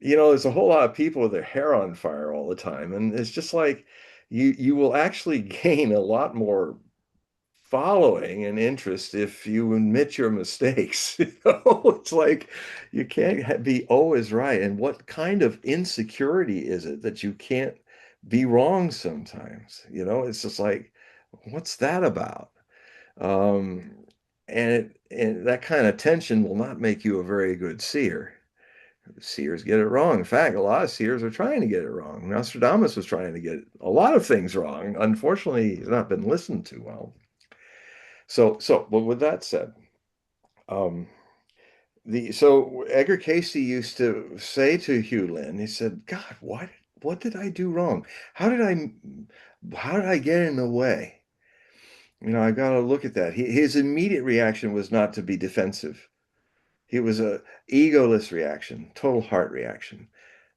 there's a whole lot of people with their hair on fire all the time. And it's just like you will actually gain a lot more following and interest if you admit your mistakes. It's like you can't be always right. And what kind of insecurity is it that you can't be wrong sometimes? It's just like, what's that about? Um, and that kind of tension will not make you a very good seer. Seers get it wrong. In fact, a lot of seers are trying to get it wrong. Nostradamus was trying to get a lot of things wrong. Unfortunately, he's not been listened to well. But with that said, um, so Edgar Casey used to say to Hugh Lynn, he said, "God, what did I do wrong? How did I, how did I get in the way? I got to look at that." His immediate reaction was not to be defensive. It was a egoless reaction, total heart reaction.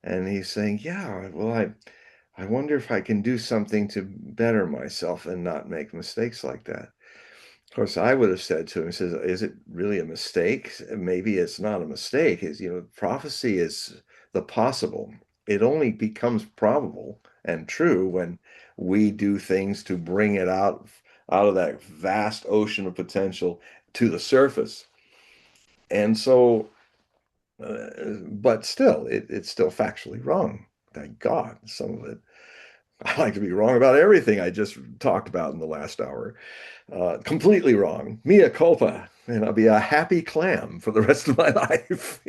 And he's saying, "Yeah, well, I wonder if I can do something to better myself and not make mistakes like that." Of course, I would have said to him, says, "Is it really a mistake? Maybe it's not a mistake. Prophecy is the possible. It only becomes probable and true when we do things to bring it out of that vast ocean of potential to the surface." And so, but still, it's still factually wrong. Thank God, some of it. I like to be wrong about everything I just talked about in the last hour. Completely wrong. Mea culpa. And I'll be a happy clam for the rest of my life.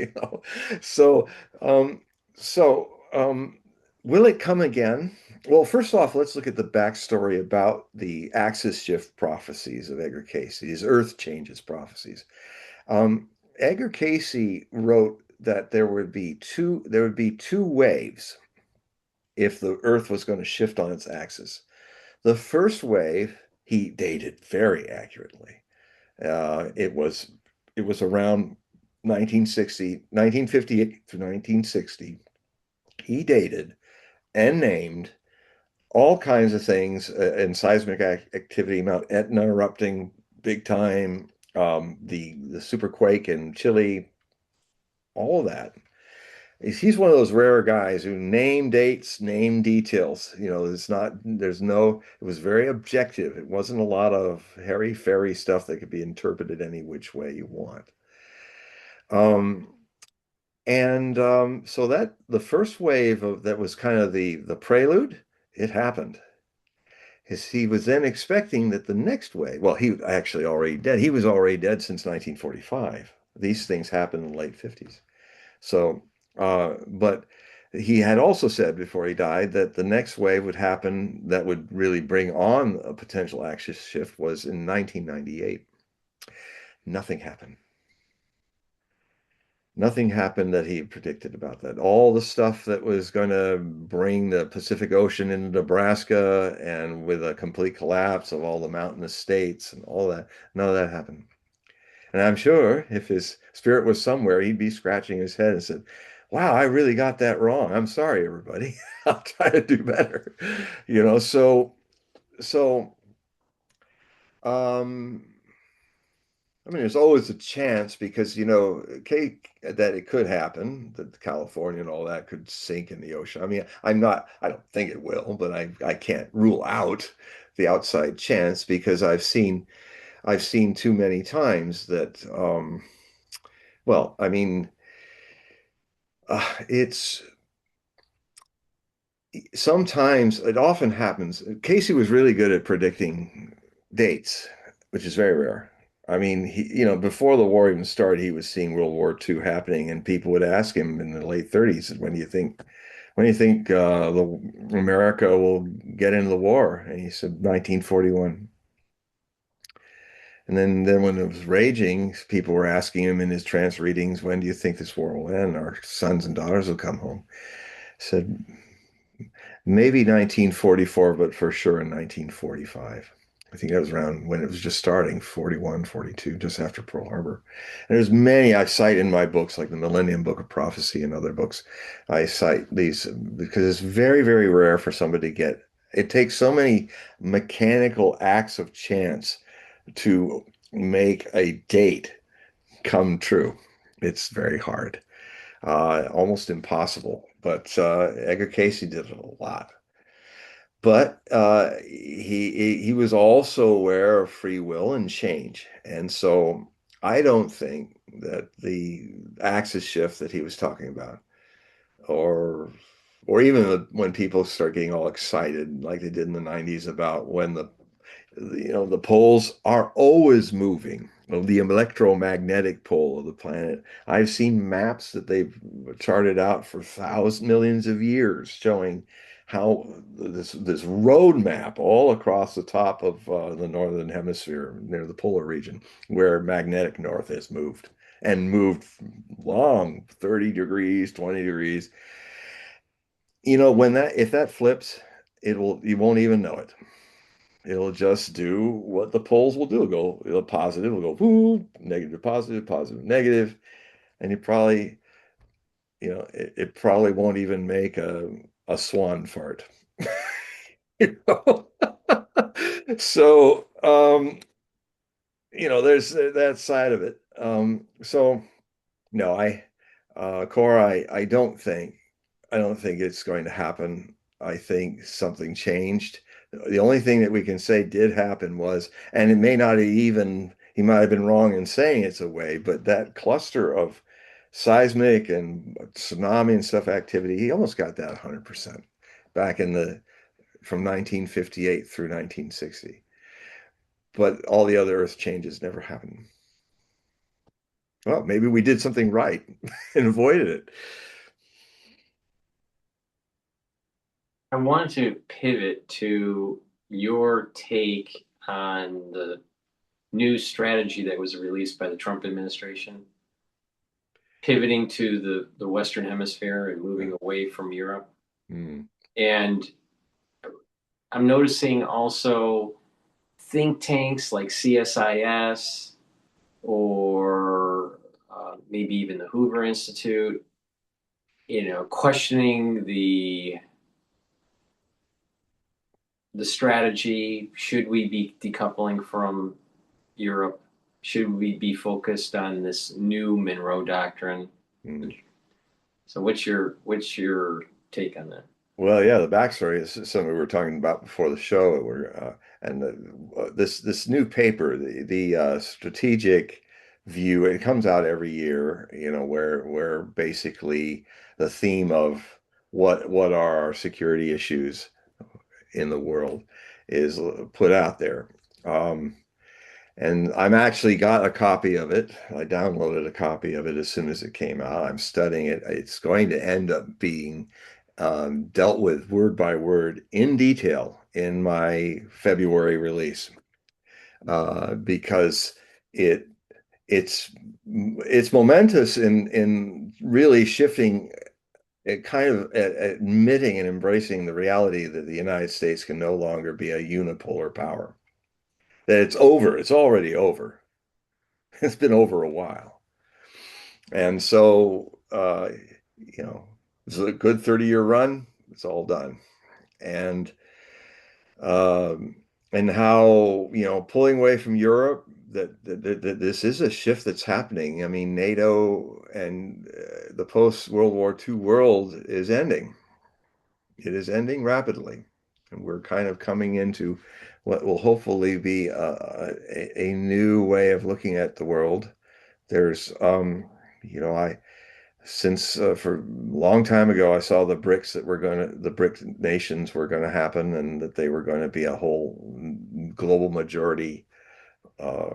So, um, so, will it come again? Well, first off, let's look at the backstory about the axis shift prophecies of Edgar Cayce, these earth changes prophecies. Um, Edgar Cayce wrote that there would be two waves if the earth was going to shift on its axis. The first wave he dated very accurately. It was around 1958 to 1960. He dated and named all kinds of things in seismic activity, Mount Etna erupting big time, the super quake in Chile, all of that. He's one of those rare guys who name dates, name details. It was very objective. It wasn't a lot of hairy-fairy stuff that could be interpreted any which way you want. Um, and so that the first wave of that was kind of the prelude, it happened. He was then expecting that the next wave, well, he actually already dead. He was already dead since 1945. These things happened in the late 50s. So, but he had also said before he died that the next wave would happen that would really bring on a potential axis shift was in 1998. Nothing happened. Nothing happened that he predicted about that. All the stuff that was going to bring the Pacific Ocean into Nebraska and with a complete collapse of all the mountainous states and all that, none of that happened. And I'm sure if his spirit was somewhere, he'd be scratching his head and said, "Wow, I really got that wrong. I'm sorry, everybody. I'll try to do better." So um I mean, there's always a chance because, that it could happen, that California and all that could sink in the ocean. I mean, I don't think it will, but I can't rule out the outside chance because I've seen too many times that, well, I mean, it's sometimes it often happens. Casey was really good at predicting dates, which is very rare. I mean, before the war even started, he was seeing World War II happening, and people would ask him in the late 30s, when do you think the America will get into the war? And he said 1941. And then when it was raging, people were asking him in his trance readings, when do you think this war will end? Our sons and daughters will come home. Said maybe 1944, but for sure in 1945. I think that was around when it was just starting, 41, 42, just after Pearl Harbor. And there's many I cite in my books, like the Millennium Book of Prophecy and other books. I cite these because it's very, very rare for somebody to get. It takes so many mechanical acts of chance to make a date come true. It's very hard, almost impossible. But Edgar Casey did it a lot. But he was also aware of free will and change. And so I don't think that the axis shift that he was talking about, or when people start getting all excited like they did in the 90s about when the poles are always moving. Well, the electromagnetic pole of the planet. I've seen maps that they've charted out for thousands, millions of years, showing how this road map all across the top of the northern hemisphere near the polar region, where magnetic north has moved and moved long, 30 degrees, 20 degrees. When that if that flips, you won't even know it. It'll just do what the poles will do. It'll positive, will go woo, negative, positive, positive, negative, and it probably won't even make a swan fart. You know? So, there's that side of it. So no, Cora, I don't think it's going to happen. I think something changed. The only thing that we can say did happen was, and it may not have even, he might have been wrong in saying it's a way, but that cluster of seismic and tsunami and stuff activity, he almost got that 100% back from 1958 through 1960. But all the other Earth changes never happened. Well, maybe we did something right and avoided it. I wanted to pivot to your take on the new strategy that was released by the Trump administration, pivoting to the Western Hemisphere and moving away from Europe. Mm. And I'm noticing also think tanks like CSIS or maybe even the Hoover Institute, questioning the strategy. Should we be decoupling from Europe? Should we be focused on this new Monroe Doctrine? Mm. So what's your take on that? Well, yeah, the backstory is something we were talking about before the show. This new paper, the strategic view, it comes out every year. Where basically the theme of what are our security issues in the world is put out there. And I'm actually got a copy of it. I downloaded a copy of it as soon as it came out. I'm studying it. It's going to end up being dealt with word by word in detail in my February release because it it's momentous in really shifting it, kind of admitting and embracing the reality that the United States can no longer be a unipolar power. That it's over. It's already over. It's been over a while. And so, it's a good 30-year run. It's all done. And um, and how, pulling away from Europe, that this is a shift that's happening. I mean, NATO and the post-World War II world is ending. It is ending rapidly. And we're kind of coming into what will hopefully be a new way of looking at the world. There's, I since for a long time ago, I saw the BRIC nations were going to happen, and that they were going to be a whole global majority, uh,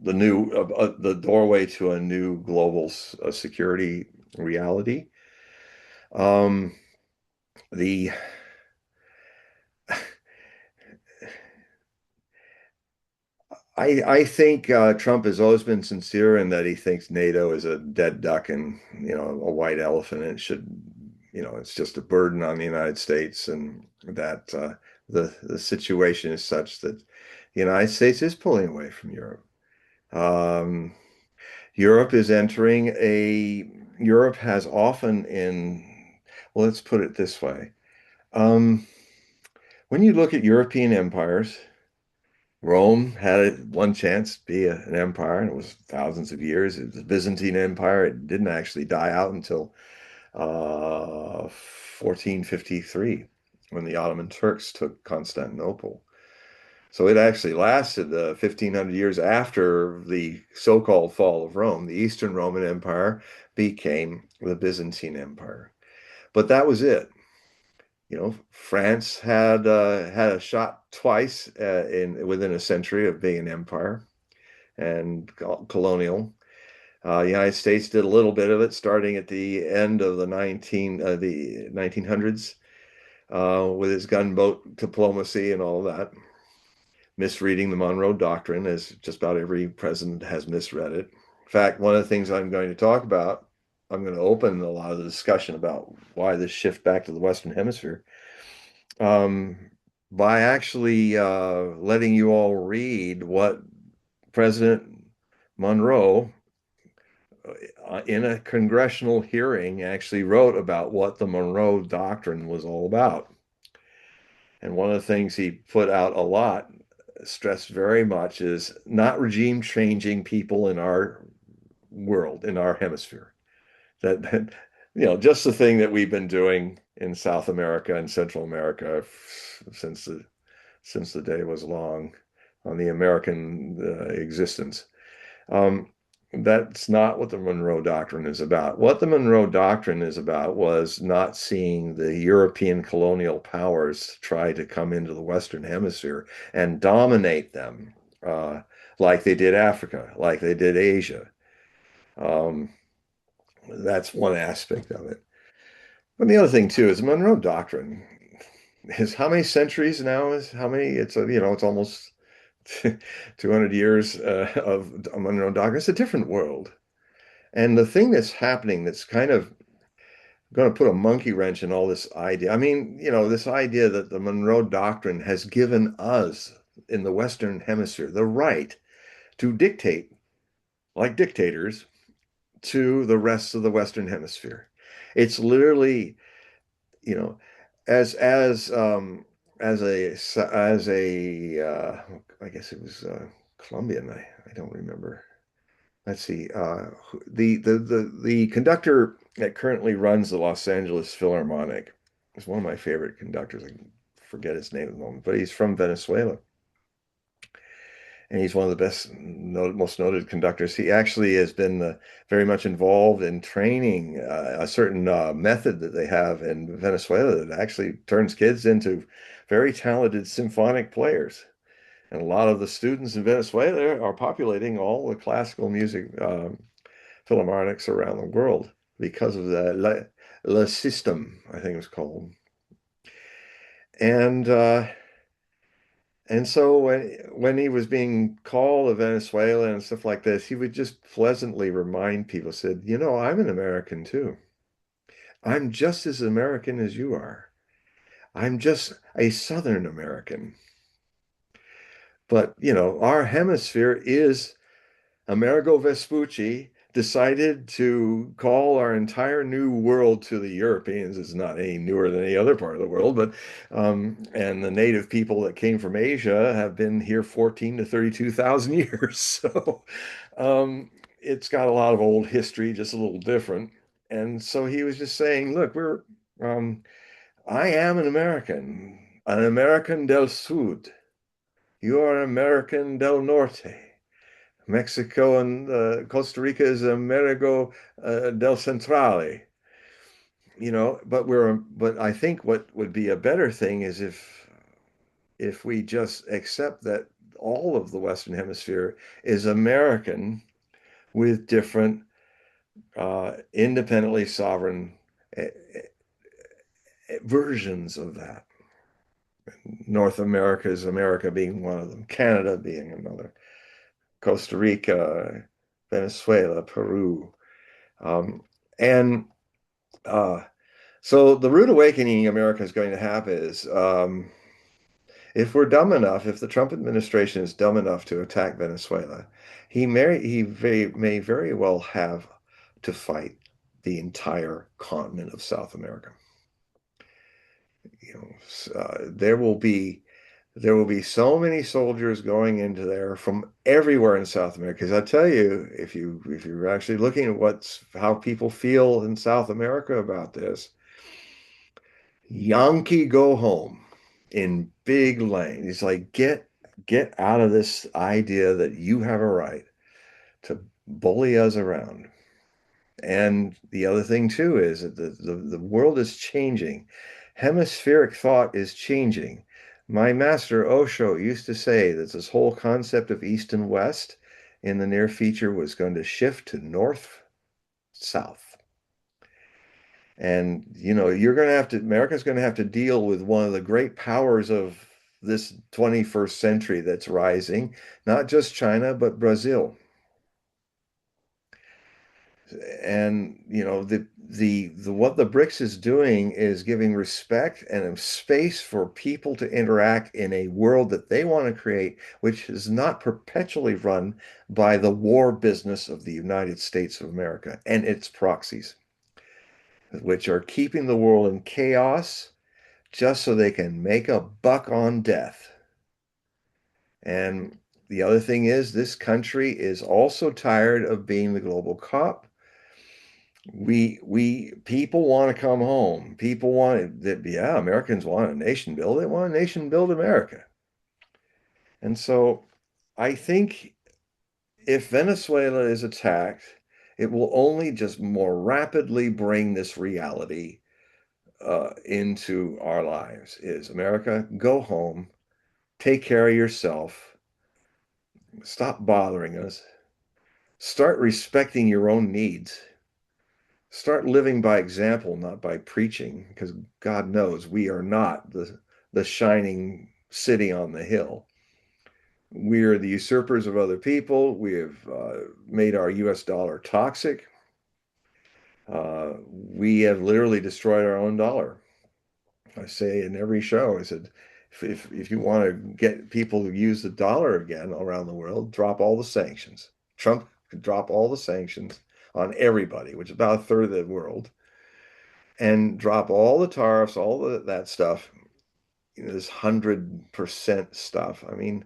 the doorway to a new global security reality. Um, the I think Trump has always been sincere in that he thinks NATO is a dead duck and, a white elephant. And it should, it's just a burden on the United States, and that the situation is such that the United States is pulling away from Europe. Um, Europe is entering a Europe has often in well, let's put it this way. Um, when you look at European empires, Rome had one chance to be an empire, and it was thousands of years. It was the Byzantine Empire. It didn't actually die out until 1453, when the Ottoman Turks took Constantinople. So it actually lasted 1500 years after the so-called fall of Rome. The Eastern Roman Empire became the Byzantine Empire. But that was it. France had a shot twice in within a century of being an empire and colonial. United States did a little bit of it, starting at the end of the 1900s, with its gunboat diplomacy and all of that, misreading the Monroe Doctrine, as just about every president has misread it. In fact, one of the things I'm going to talk about, I'm going to open a lot of the discussion about why this shift back to the Western Hemisphere, um, by actually letting you all read what President Monroe, in a congressional hearing, actually wrote about what the Monroe Doctrine was all about. And one of the things he put out a lot, stressed very much, is not regime changing people in our world, in our hemisphere. That, just the thing that we've been doing in South America and Central America since the day was long on the American existence. Um, that's not what the Monroe Doctrine is about. What the Monroe Doctrine is about was not seeing the European colonial powers try to come into the Western Hemisphere and dominate them, like they did Africa, like they did Asia. Um, that's one aspect of it. But the other thing too is the Monroe Doctrine is how many centuries now is how many? It's almost 200 years of Monroe Doctrine. It's a different world. And the thing that's happening that's kind of going to put a monkey wrench in all this idea. I mean, this idea that the Monroe Doctrine has given us in the Western Hemisphere the right to dictate, like dictators, to the rest of the Western Hemisphere. It's literally, you know, as I guess it was Colombian. I don't remember. Let's see. The conductor that currently runs the Los Angeles Philharmonic is one of my favorite conductors. I forget his name at the moment, but he's from Venezuela, and he's one of the most noted conductors. He actually has been very much involved in training a certain method that they have in Venezuela that actually turns kids into very talented symphonic players. And a lot of the students in Venezuela are populating all the classical music philharmonics around the world because of the Le System, I think it was called. And And so when he was being called a Venezuelan and stuff like this, he would just pleasantly remind people, said, you know, I'm an American too. I'm just as American as you are. I'm just a Southern American. But, you know, our hemisphere is Amerigo Vespucci decided to call our entire new world to the Europeans. It's not any newer than any other part of the world, but and the native people that came from Asia have been here 14 to 32,000 years. So it's got a lot of old history, just a little different. And so he was just saying, look, um, I am an American del Sud. You are an American del Norte. Mexico and Costa Rica is Amerigo del Centrale, you know, but I think what would be a better thing is if we just accept that all of the Western Hemisphere is American with different independently sovereign uh, versions of that. North America is America being one of them, Canada being another, Costa Rica, Venezuela, Peru. Um, and uh, so the rude awakening America is going to have is if we're dumb enough, if the Trump administration is dumb enough to attack Venezuela, may very well have to fight the entire continent of South America. You know, there will be so many soldiers going into there from everywhere in South America. Because I tell you, if you're actually looking at how people feel in South America about this, Yankee go home in big lane. He's like, get out of this idea that you have a right to bully us around. And the other thing too is that the world is changing. Hemispheric thought is changing. My master Osho used to say that this whole concept of East and West in the near future was going to shift to North, South. And, you know, America's going to have to deal with one of the great powers of this 21st century that's rising, not just China, but Brazil. And, you know, the what the BRICS is doing is giving respect and a space for people to interact in a world that they want to create, which is not perpetually run by the war business of the United States of America and its proxies, which are keeping the world in chaos just so they can make a buck on death. And the other thing is, this country is also tired of being the global cop. We people want to come home. People want that, yeah, Americans want a nation build. They want a nation build America. And so I think if Venezuela is attacked, it will only just more rapidly bring this reality into our lives is America, go home, take care of yourself, stop bothering us, start respecting your own needs, start living by example, not by preaching, because God knows we are not the shining city on the hill. We are the usurpers of other people. We have made our US dollar toxic. We have literally destroyed our own dollar. I say in every show, I said, if you want to get people to use the dollar again around the world, drop all the sanctions. Trump could drop all the sanctions on everybody, which is about a third of the world, and drop all the tariffs, that stuff, you know, this 100% stuff. I mean,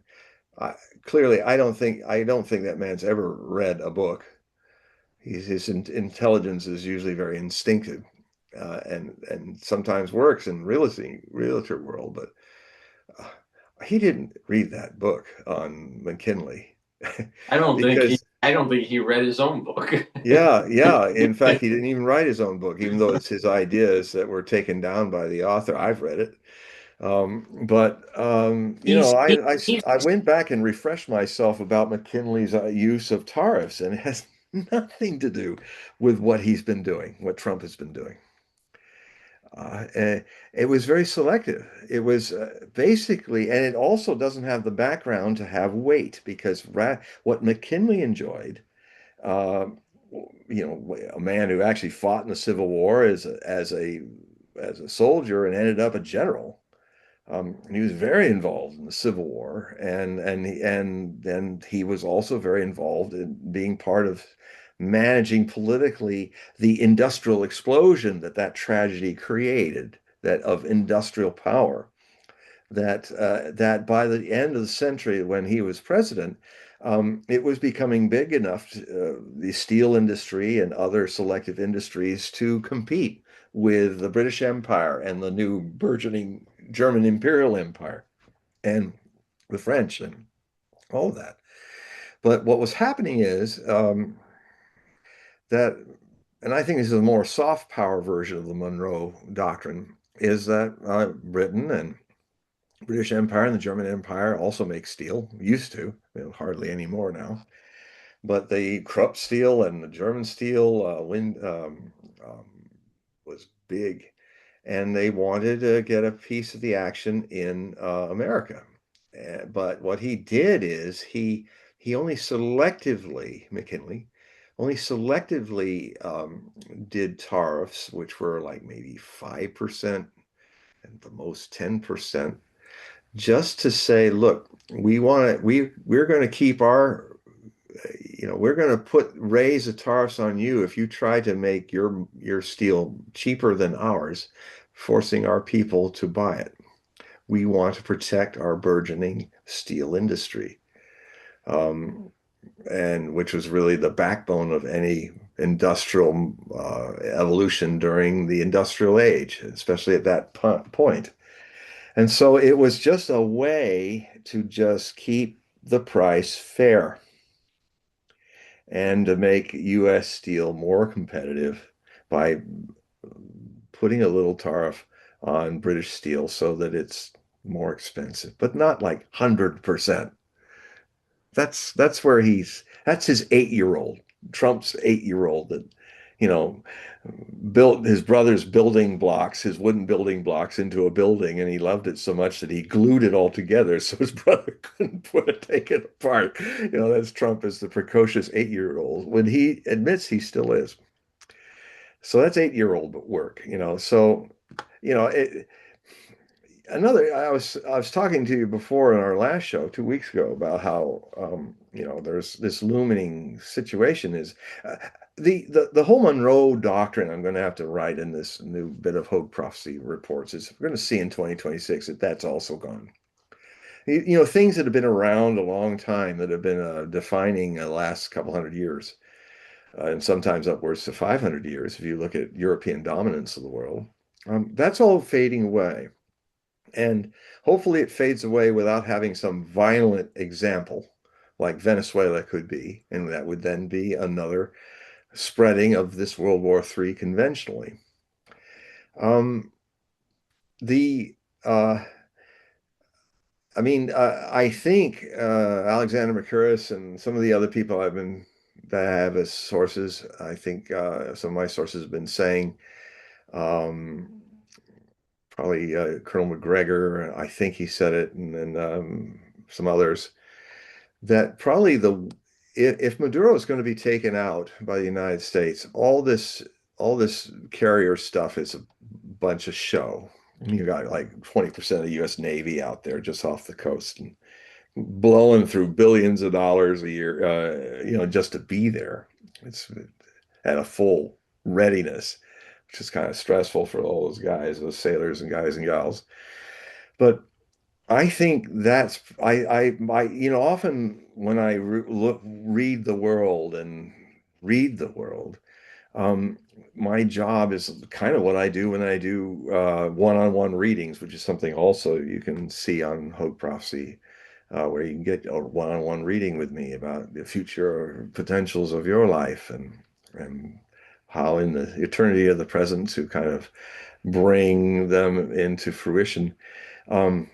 I, clearly, I don't think that man's ever read a book. His intelligence is usually very instinctive, and sometimes works in realtor world, but uh, he didn't read that book on McKinley because I don't think he read his own book. yeah. In fact, he didn't even write his own book, even though it's his ideas that were taken down by the author. I've read it. But you know, he's he's I went back and refreshed myself about McKinley's use of tariffs, and it has nothing to do with what he's been doing, what Trump has been doing. It was very selective. It was basically, and it also doesn't have the background to have weight because what McKinley enjoyed, uh, a man who actually fought in the Civil War as a soldier and ended up a general. He was very involved in the Civil War, and he was also very involved in being part of managing politically the industrial explosion that tragedy created, that of industrial power. That by the end of the century, when he was president, it was becoming big enough, the steel industry and other selective industries, to compete with the British Empire and the new burgeoning German Imperial Empire and the French and all of that. But what was happening is that, and I think this is a more soft power version of the Monroe Doctrine, is that Britain and British Empire and the German Empire also make steel, used to, hardly anymore now. But the Krupp steel and the German steel was big, and they wanted to get a piece of the action in America. But what he did is he only selectively, McKinley, only selectively did tariffs, which were like maybe 5% and the most 10%, just to say, look, we're going to keep we're going to raise the tariffs on you if you try to make your steel cheaper than ours, forcing our people to buy it. We want to protect our burgeoning steel industry, um, and which was really the backbone of any industrial evolution during the industrial age, especially at that point. And so it was just a way to just keep the price fair and to make US steel more competitive by putting a little tariff on British steel so that it's more expensive, but not like 100%. That's his 8-year-old, Trump's 8-year-old that, you know, built his brother's building blocks, his wooden building blocks into a building, and he loved it so much that he glued it all together so his brother couldn't take it apart. That's Trump as the precocious 8-year-old when he admits he still is. So that's 8-year-old work. So, it, I was talking to you before in our last show 2 weeks ago about how there's this looming situation is the whole Monroe Doctrine. I'm going to have to write in this new bit of Hogue prophecy reports is we're going to see in 2026 that that's also gone. Things that have been around a long time that have been defining the last couple hundred years, and sometimes upwards to 500 years if you look at European dominance of the world. That's all fading away. And hopefully it fades away without having some violent example like Venezuela could be. And that would then be another spreading of this World War III conventionally. Um, the I think Alexander Mercouris and some of the other people that I have as sources, I think some of my sources have been saying, um, probably Colonel McGregor, I think he said it, and then some others, that probably if Maduro is going to be taken out by the United States, all this carrier stuff is a bunch of show. You got like 20% of the U.S. Navy out there just off the coast and blowing through billions of dollars a year, just to be there. It's at a full readiness, which is kind of stressful for all those guys, those sailors and guys and gals. But I think often when I read the world and read the world, um, my job is kind of what I do when I do one-on-one readings, which is something also you can see on Hogue Prophecy, where you can get a one-on-one reading with me about the future potentials of your life and how in the eternity of the present to kind of bring them into fruition. Um,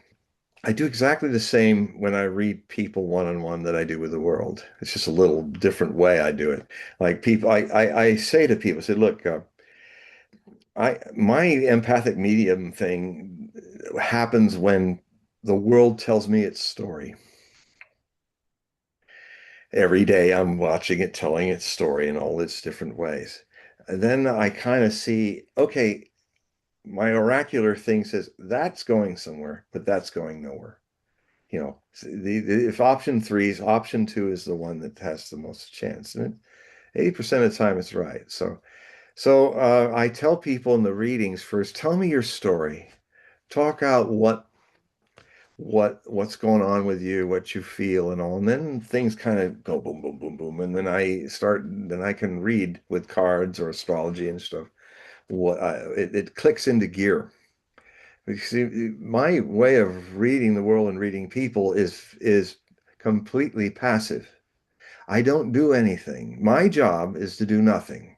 I do exactly the same when I read people one-on-one that I do with the world. It's just a little different way I do it. Like people, I say to people, I say, look, my empathic medium thing happens when the world tells me its story. Every day I'm watching it, telling its story in all its different ways. And then I kind of see, okay, my oracular thing says that's going somewhere, but that's going nowhere. If option three is option two is the one that has the most chance, and 80% of the time it's right. So I tell people in the readings first, tell me your story. Talk out what's going on with you, what you feel and all. And then things kind of go boom, boom, boom, boom. And then I can read with cards or astrology and stuff. It clicks into gear. You see, my way of reading the world and reading people is completely passive. I don't do anything. My job is to do nothing.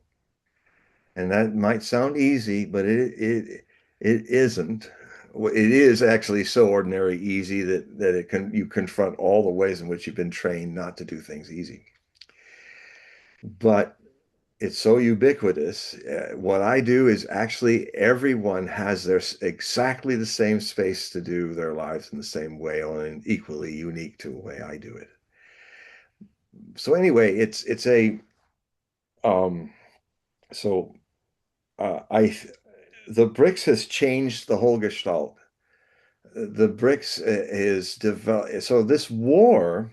And that might sound easy, but it isn't. It is actually so ordinary easy that you confront all the ways in which you've been trained not to do things easy. But it's so ubiquitous. What I do is actually everyone has exactly the same space to do their lives in the same way, and equally unique to the way I do it. So anyway, it's a um so I the BRICS has changed the whole gestalt. The BRICS is developed. So this war,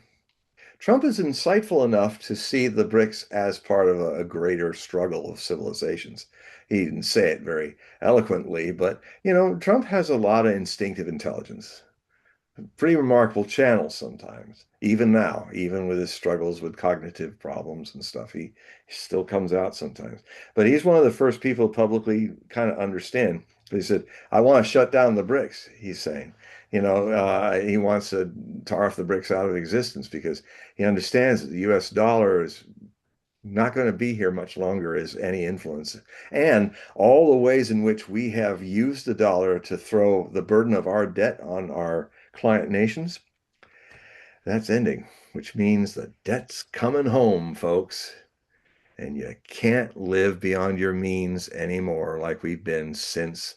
Trump is insightful enough to see the BRICS as part of a greater struggle of civilizations. He didn't say it very eloquently, but Trump has a lot of instinctive intelligence. Pretty remarkable channel sometimes. Even now, even with his struggles with cognitive problems and stuff, he still comes out sometimes. But he's one of the first people to publicly kind of understand. He said, "I want to shut down the BRICS," he's saying. He wants to tar off the BRICS out of existence because he understands that the US dollar is not going to be here much longer as any influence. And all the ways in which we have used the dollar to throw the burden of our debt on our client nations, that's ending, which means the debt's coming home, folks. And you can't live beyond your means anymore like we've been since,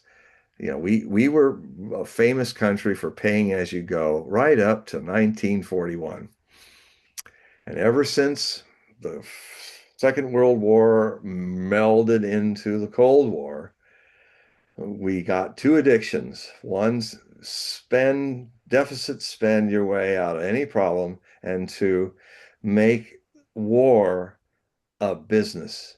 we were a famous country for paying as you go right up to 1941. And ever since the Second World War melded into the Cold War, we got two addictions. One's spend your way out of any problem, and two, make war a business,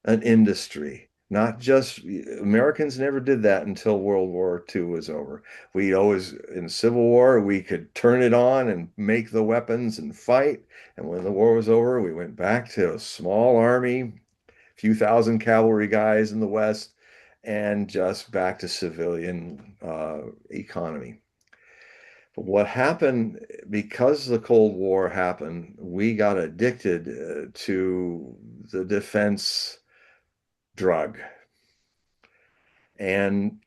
an industry. Not just Americans never did that until World War II was over. We always, in Civil War, we could turn it on and make the weapons and fight. And when the war was over, we went back to a small army, a few thousand cavalry guys in the West, and just back to civilian economy. But what happened because the Cold War happened, we got addicted to the defense drug. And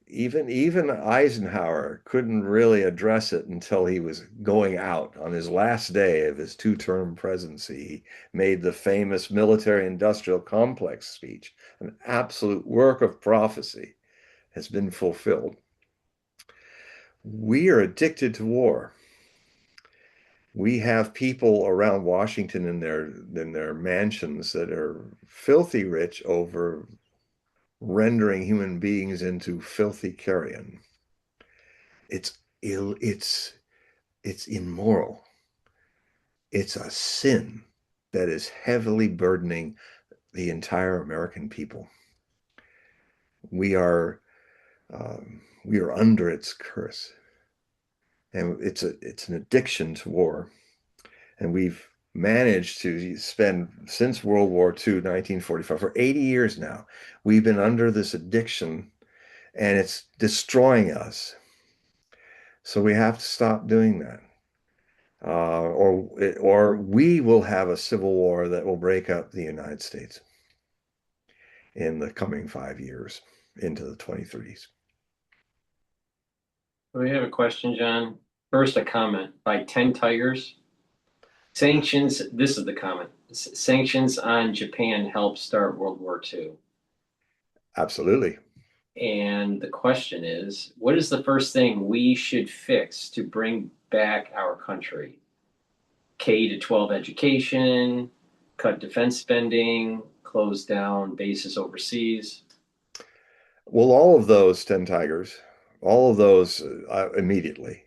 even Eisenhower couldn't really address it until he was going out on his last day of his two-term presidency. He made the famous military-industrial complex speech, an absolute work of prophecy has been fulfilled. We are addicted to war. We have people around Washington in their mansions that are filthy rich over rendering human beings into filthy carrion. It's ill, it's immoral. It's a sin that is heavily burdening the entire American people. We are we are under its curse, and it's an addiction to war. And we've managed to spend since World War II, 1945, for 80 years now, we've been under this addiction and it's destroying us. So we have to stop doing that. Or we will have a civil war that will break up the United States in the coming 5 years into the 2030s. We have a question, John. First, a comment by 10 Tigers. Sanctions, this is the comment. Sanctions on Japan helped start World War II. Absolutely. And the question is, what is the first thing we should fix to bring back our country? K to 12 education, cut defense spending, close down bases overseas. Well, all of those 10 tigers, all of those immediately.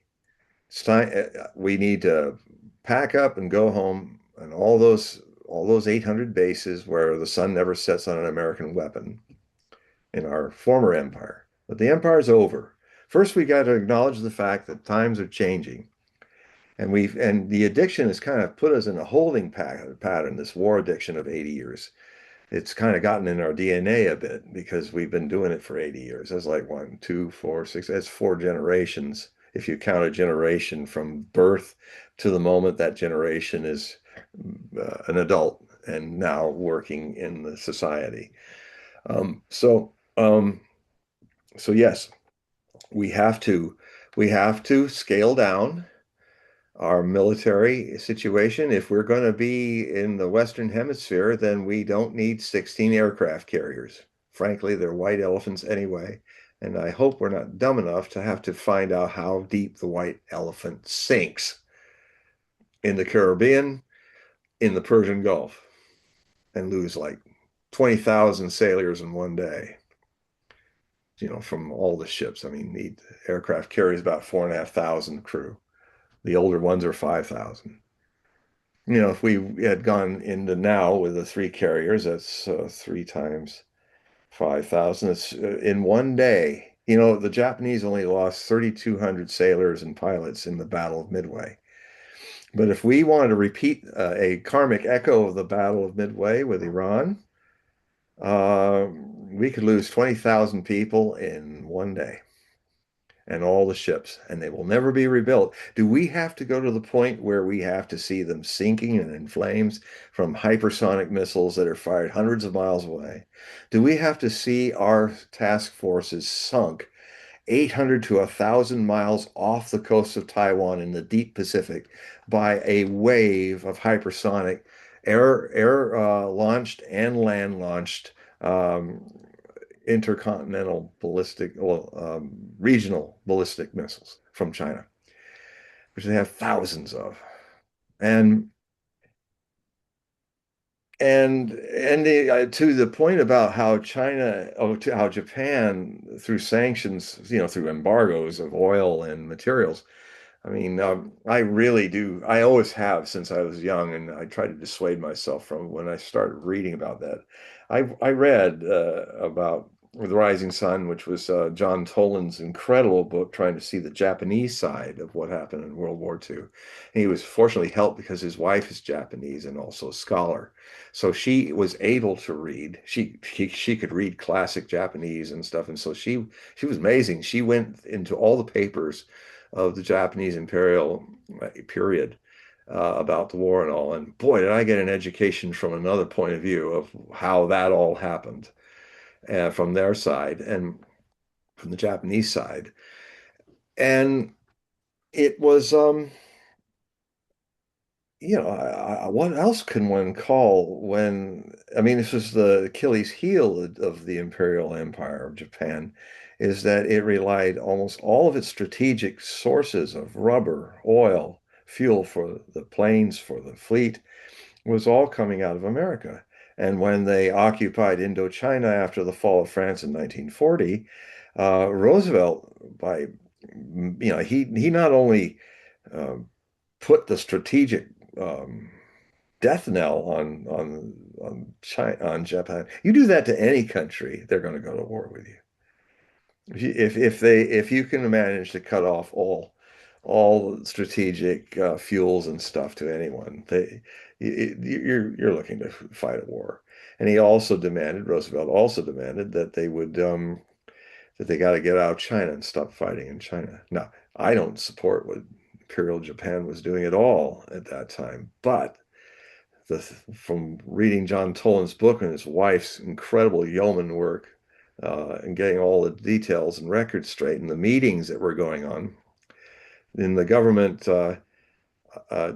It's time, we need to pack up and go home, and all those 800 bases where the sun never sets on an American weapon in our former empire. But the empire's over. First, we got to acknowledge the fact that times are changing. And the addiction has kind of put us in a holding pattern, this war addiction of 80 years. It's kind of gotten in our DNA a bit because we've been doing it for 80 years. That's like one, two, four, six, that's four generations. If you count a generation from birth to the moment that generation is an adult and now working in the society. Um, so, um, so yes, we have to we have to scale down our military situation. If we're going to be in the Western Hemisphere, then we don't need 16 aircraft carriers. Frankly, they're white elephants anyway. And I hope we're not dumb enough to have to find out how deep the white elephant sinks in the Caribbean, in the Persian Gulf, and lose like 20,000 sailors in one day, from all the ships. I mean, the aircraft carries about 4,500 crew. The older ones are 5,000. If we had gone into now with the three carriers, that's three times 5,000. It's in one day. The Japanese only lost 3,200 sailors and pilots in the Battle of Midway. But if we wanted to repeat a karmic echo of the Battle of Midway with Iran, uh, we could lose 20,000 people in one day and all the ships, and they will never be rebuilt. Do we have to go to the point where we have to see them sinking and in flames from hypersonic missiles that are fired hundreds of miles away? Do we have to see our task forces sunk 800 to 1,000 miles off the coast of Taiwan in the deep Pacific by a wave of hypersonic air launched and land launched um, intercontinental ballistic, well, regional ballistic missiles from China, which they have thousands of. And to the point about how to how Japan, through sanctions, through embargoes of oil and materials, I mean, I really do. I always have since I was young, and I try to dissuade myself from when I started reading about that. I read about The Rising Sun, which was John Toland's incredible book trying to see the Japanese side of what happened in World War II. And he was fortunately helped because his wife is Japanese and also a scholar. So she was able to read. She could read classic Japanese and stuff, and so she was amazing. She went into all the papers of the Japanese imperial period about the war and all. And boy, did I get an education from another point of view of how that all happened from their side and from the Japanese side. And it was, what else can one call when, I mean, this was the Achilles heel of the imperial empire of Japan, is that it relied almost all of its strategic sources of rubber, oil, fuel for the planes, for the fleet, was all coming out of America. And when they occupied Indochina after the fall of France in 1940, Roosevelt, he not only uh, put the strategic um, death knell on Japan. You do that to any country, they're going to go to war with you. If you can manage to cut off all strategic fuels and stuff to anyone, you're looking to fight a war. And Roosevelt also demanded that they got to get out of China and stop fighting in China. Now, I don't support what Imperial Japan was doing at all at that time, but from reading John Toland's book and his wife's incredible yeoman work and getting all the details and records straight and the meetings that were going on in the government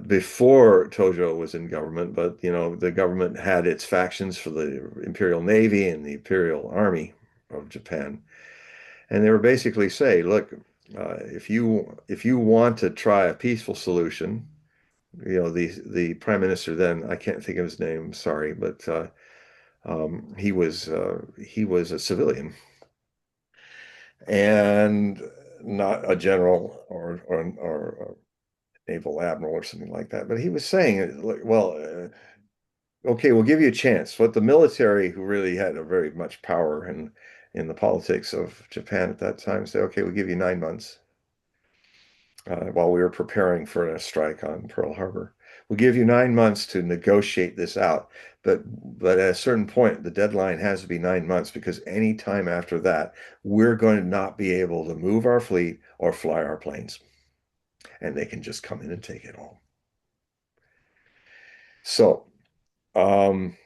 before Tojo was in government, but the government had its factions for the Imperial Navy and the Imperial Army. of Japan. And they were basically say, look, if you want to try a peaceful solution, the prime minister then, I can't think of his name, sorry, but he was a civilian and not a general or a naval admiral or something like that. But he was saying, like, well, okay, we'll give you a chance. What the military, who really had a very much power in the politics of Japan at that time, said, okay, we'll give you 9 months while we were preparing for a strike on Pearl Harbor. We'll give you 9 months to negotiate this out, but at a certain point, the deadline has to be 9 months because any time after that, we're going to not be able to move our fleet or fly our planes, and they can just come in and take it all. So, um,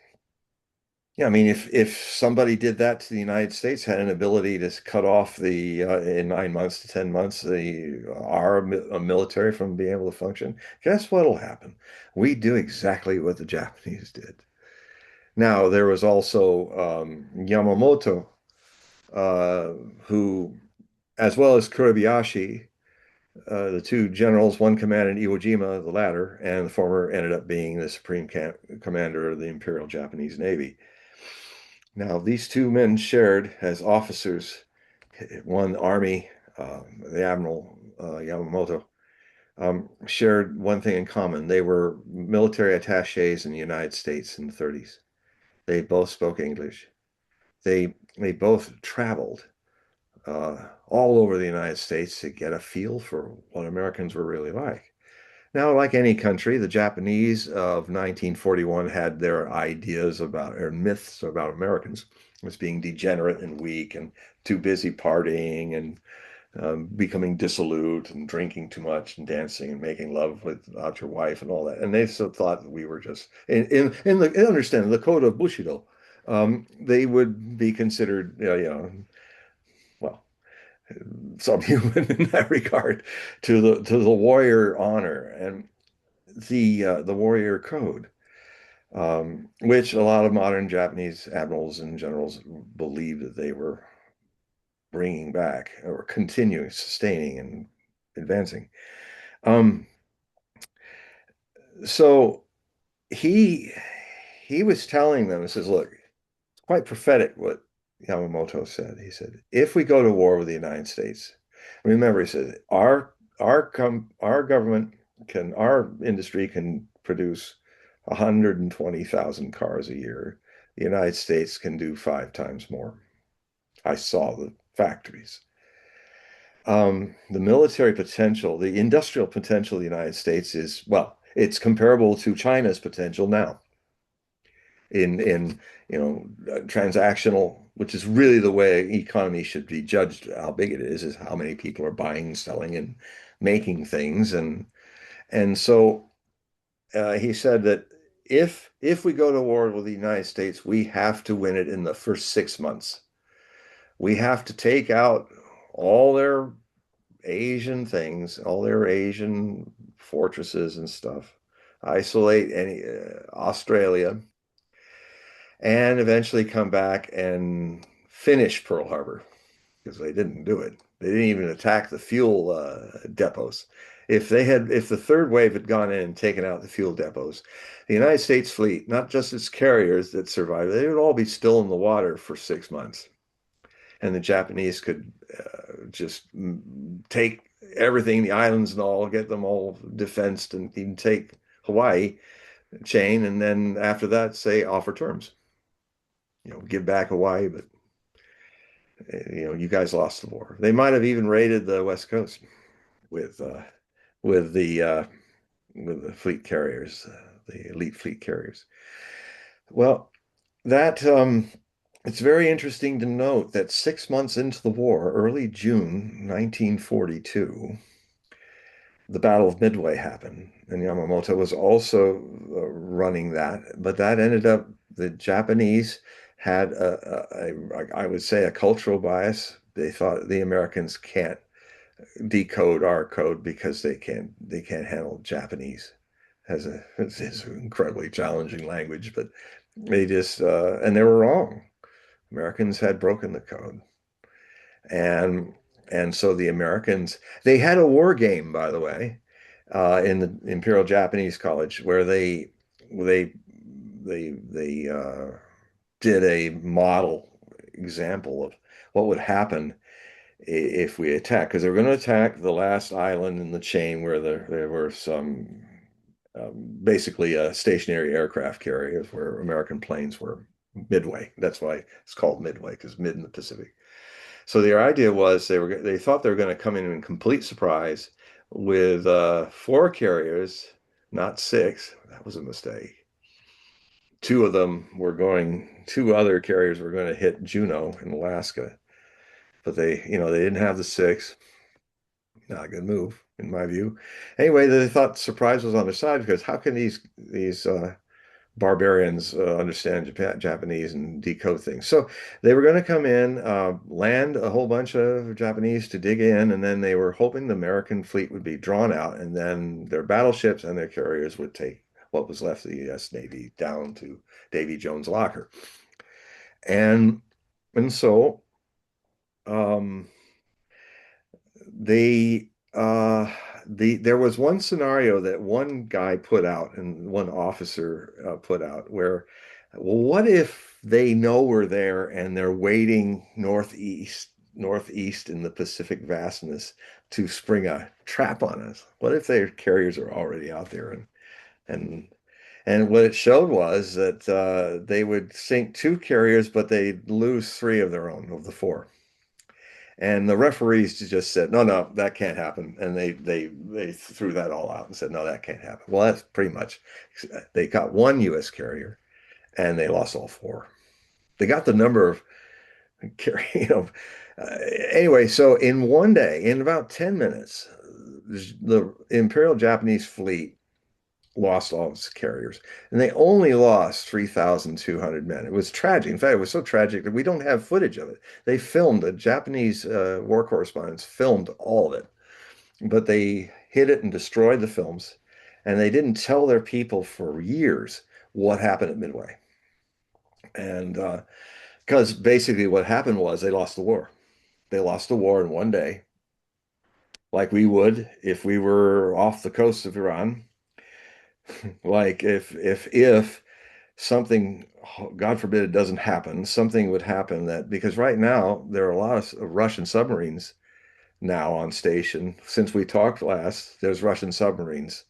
yeah, I mean, if somebody did that to the United States, had an ability to cut off the in 9 months to 10 months our military from being able to function, guess what'll happen? We do exactly what the Japanese did. Now there was also Yamamoto, uh, who, as well as Kurebayashi, the two generals, one commanded Iwo Jima, the latter, and the former ended up being the supreme commander of the Imperial Japanese Navy. Now, these two men shared as officers, one Army, the Admiral Yamamoto, shared one thing in common. They were military attaches in the United States in the 30s. They both spoke English. They both traveled all over the United States to get a feel for what Americans were really like. Now, like any country, the Japanese of 1941 had their ideas about, or myths about Americans as being degenerate and weak and too busy partying and becoming dissolute and drinking too much and dancing and making love without your wife and all that. And they still thought that we were just, understand the code of Bushido, they would be considered, well, subhuman in that regard to the warrior honor and the warrior code, which a lot of modern Japanese admirals and generals believed that they were bringing back or continuing, sustaining, and advancing. Um, so he he was telling them, he says, look, it's quite prophetic what Yamamoto said. He said, if we go to war with the United States, remember, he said, our government our industry can produce 120,000 cars a year. The United States can do 5 times more. I saw the factories. The military potential, the industrial potential of the United States is, well, it's comparable to China's potential now in transactional, which is really the way economy should be judged. How big it is how many people are buying, selling, and making things, and so he said that if we go to war with the United States, we have to win it in the first 6 months. We have to take out all their Asian things, all their Asian fortresses and stuff, isolate any Australia, and eventually come back and finish Pearl Harbor because they didn't do it. They didn't even attack the fuel depots. If the third wave had gone in and taken out the fuel depots, the United States fleet, not just its carriers that survived, they would all be still in the water for 6 months. And the Japanese could just take everything, the islands and all, get them all defensed, and even take Hawaii chain, and then after that, say offer terms. Give back Hawaii, but you guys lost the war. They might have even raided the West Coast with uh, with the uh, with the fleet carriers, the elite fleet carriers. Well, that it's very interesting to note that 6 months into the war, early June 1942, the Battle of Midway happened, and Yamamoto was also running that. But that ended up the Japanese had I would say a cultural bias. They thought the Americans can't decode our code because they can't handle Japanese as it's an incredibly challenging language. But they just and they were wrong. Americans had broken the code. And and so the Americans, they had a war game, by the way, in the Imperial Japanese College where they they did a model example of what would happen if we attack, because they were going to attack the last island in the chain where there were some basically stationary aircraft carriers where American planes were midway. That's why it's called Midway, because mid in the Pacific. So their idea was they thought they were going to come in complete surprise with four carriers, not six. That was a mistake. Two other carriers were going to hit Juneau in Alaska, but they didn't have the six. Not a good move, in my view. Anyway, they thought surprise was on their side because how can these barbarians understand Japanese and decode things? So they were going to come in, land a whole bunch of Japanese to dig in, and then they were hoping the American fleet would be drawn out, and then their battleships and their carriers would take what was left of the U.S. Navy down to Davy Jones' locker. And and so um, they there was one scenario that one guy put out and one officer put out where, well, what if they know we're there and they're waiting northeast in the Pacific vastness to spring a trap on us? What if their carriers are already out there? And and what it showed was that they would sink two carriers, but they'd lose three of their own of the four. And the referees just said, no, no, that can't happen. And they threw that all out and said, no, that can't happen. Well, that's pretty much, they got one U.S. carrier and they lost all four. They got the number of carrier, Uh, anyway, so in one day, in about 10 minutes, the Imperial Japanese fleet lost all its carriers, and they only lost 3,200 men. It was tragic. In fact, it was so tragic that we don't have footage of it. They filmed, the Japanese war correspondents filmed all of it, but they hid it and destroyed the films, and they didn't tell their people for years what happened at Midway. And because basically what happened was they lost the war. They lost the war in one day, like we would if we were off the coast of Iran. Like if something, God forbid it doesn't happen, something would happen that, because right now there are a lot of Russian submarines now on station. Since we talked last, there's Russian submarines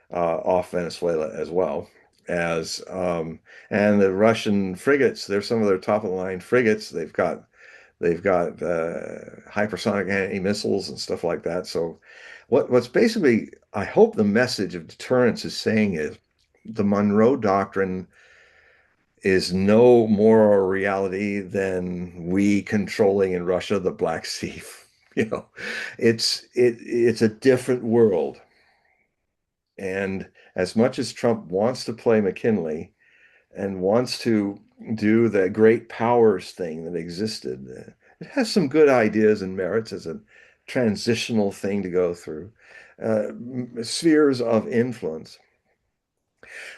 off Venezuela as well as and the Russian frigates. There's some of their top of the line frigates. They've got hypersonic anti-missiles and stuff like that. So what's basically, I hope the message of deterrence is saying is the Monroe Doctrine is no more a reality than we controlling in Russia the Black Sea. You know, it's a different world. And as much as Trump wants to play McKinley and wants to do the great powers thing that existed, it has some good ideas and merits as a transitional thing to go through. Spheres of influence.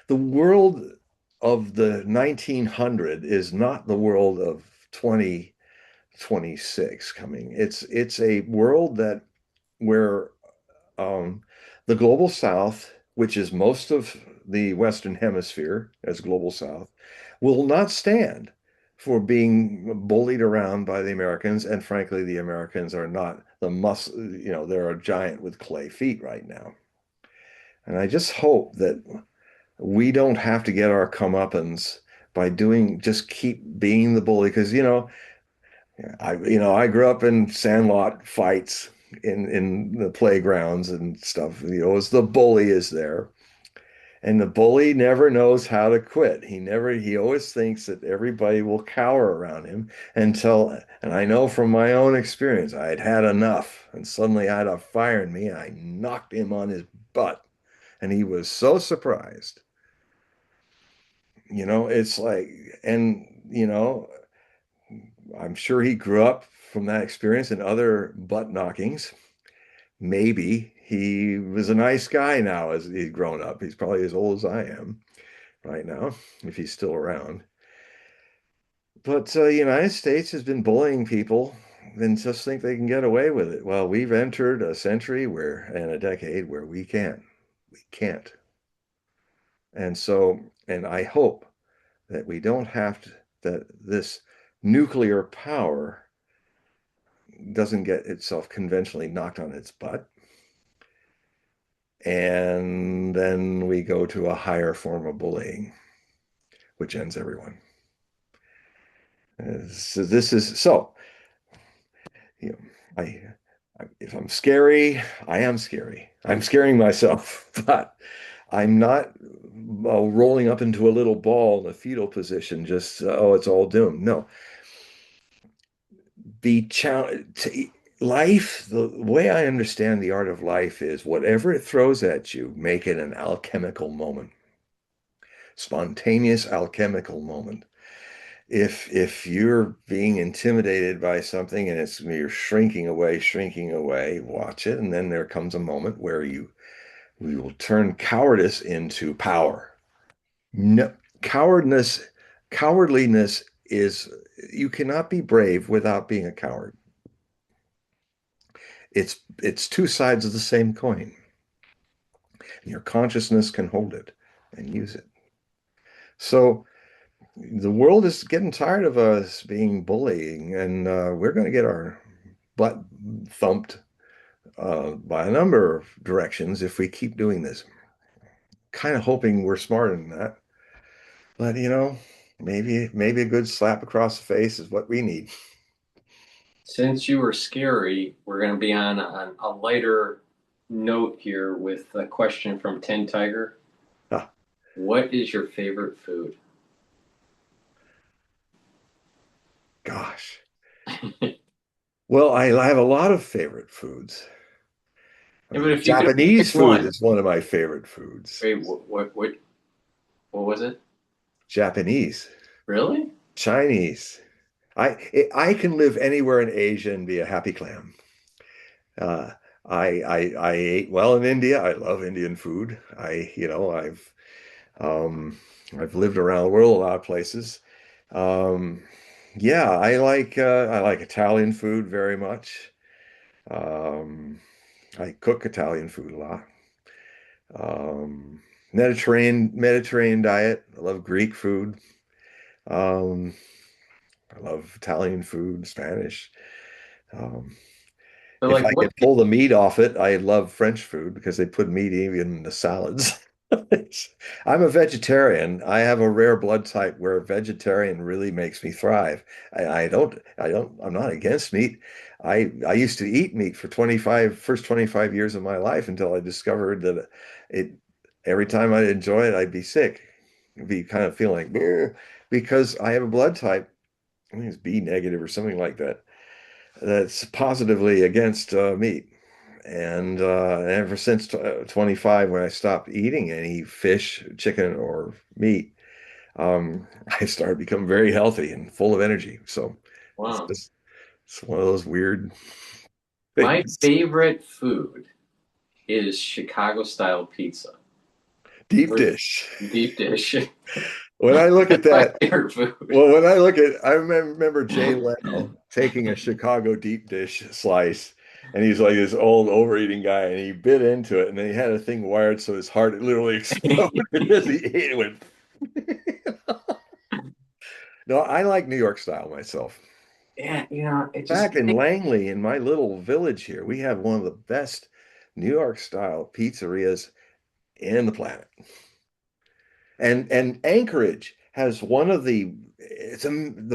The world of the 1900 is not the world of 2026 coming. It's a world that where um, the global South, which is most of the Western Hemisphere as global South, will not stand for being bullied around by the Americans. And frankly, the Americans are not they're a giant with clay feet right now. And I just hope that we don't have to get our comeuppance by just keep being the bully. Because, I grew up in sandlot fights in the playgrounds and stuff. As the bully is there. And the bully never knows how to quit. He always thinks that everybody will cower around him and I know from my own experience, I had had enough. And suddenly I had a fire in me and I knocked him on his butt. And he was so surprised. It's like, and, I'm sure he grew up from that experience and other butt knockings. Maybe he was a nice guy now as he's grown up. He's probably as old as I am right now, if he's still around. But the United States has been bullying people and just think they can get away with it. Well, we've entered a century where, and a decade where we can't. We can't. And so, and I hope that we don't have to, that this nuclear power doesn't get itself conventionally knocked on its butt. And then we go to a higher form of bullying, which ends everyone. So this is so, you know, I, if I'm scary, I am scary. I'm scaring myself, but I'm not rolling up into a little ball in a fetal position, just, oh, it's all doomed. No, the challenge, life, the way I understand the art of life is whatever it throws at you, make it an alchemical moment, spontaneous alchemical moment. If you're being intimidated by something and it's you're shrinking away, watch it, and then there comes a moment where we will turn cowardice into power. No, cowardness, cowardliness is you cannot be brave without being a coward. It's two sides of the same coin. And your consciousness can hold it and use it. So the world is getting tired of us being bullying, and we're going to get our butt thumped by a number of directions if we keep doing this. Kind of hoping we're smarter than that, but maybe a good slap across the face is what we need. Since you were scary, we're going to be on a lighter note here with a question from Ten Tiger. Ah, What is your favorite food? gosh. Well, I have a lot of favorite foods. I Yeah, but mean, if you could pick Japanese food one, is one of my favorite foods. wait, what was it? Japanese, Really? Chinese. I can live anywhere in Asia and be a happy clam. Uh, I ate well in India. I love Indian food. Um, I've lived around the world a lot of places. Um, yeah, I like Italian food very much. Um, I cook Italian food a lot. Um, Mediterranean diet. I love Greek food. Um, I love Italian food, Spanish. Um, But if like, I what? could pull the meat off it, I love French food because they put meat even in the salads. I'm a vegetarian. I have a rare blood type where vegetarian really makes me thrive. I'm not against meat. I used to eat meat for first 25 years of my life until I discovered that it, every time I'd enjoy it, I'd be sick. I'd be kind of feeling like, "Bleh," because I have a blood type, I think it's B negative or something like that, that's positively against meat. And ever since 25, when I stopped eating any fish, chicken, or meat, I started becoming very healthy and full of energy. So it's Wow. just it's one of those weird My things. favorite food is Chicago style pizza Deep or dish. deep dish. When I look at My that, favorite food. well, I remember Jay Leno taking a Chicago deep dish slice, and he's like this old overeating guy, and he bit into it, and then he had a thing wired so his heart literally exploded as he ate it. Went. No, I like New York style myself. Yeah, it just Back in Langley, in my little village here, we have one of the best New York style pizzerias in the planet. And Anchorage has one of the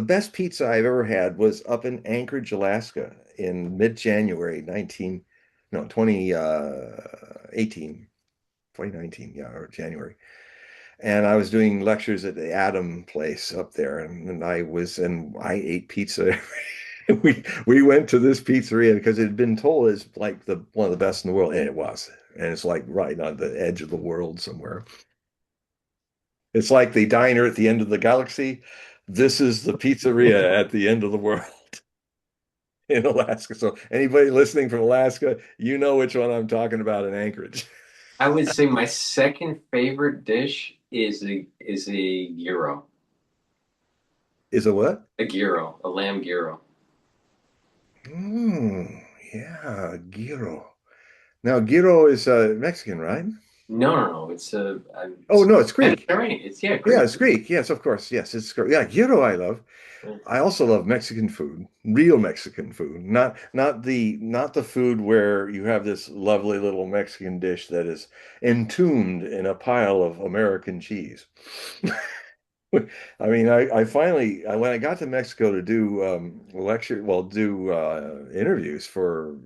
best pizza I've ever had was up in Anchorage, Alaska in mid-January 19 no 2018 2019, yeah, or January. And I was doing lectures at the Adam place up there, and I ate pizza. We went to this pizzeria because it had been told it's like the one of the best in the world, and it was. And it's like right on the edge of the world somewhere. It's like the diner at the end of the galaxy. This is the pizzeria at the end of the world in Alaska. So anybody listening from Alaska, you know which one I'm talking about in Anchorage. I would say my second favorite dish is a gyro. Is a what? A gyro, a lamb gyro. Mm, yeah, gyro. Now, gyro is Mexican, right? No, no, no. Oh, It's no, it's Greek. Mediterranean. It's yeah, Yeah, Greek. it's Greek. Yes, of course. Yes, it's Greek. Yeah, gyro I love. Yeah. I also love Mexican food, real Mexican food, not the food where you have this lovely little Mexican dish that is entombed in a pile of American cheese. I mean, I finally, when I got to Mexico to do do interviews for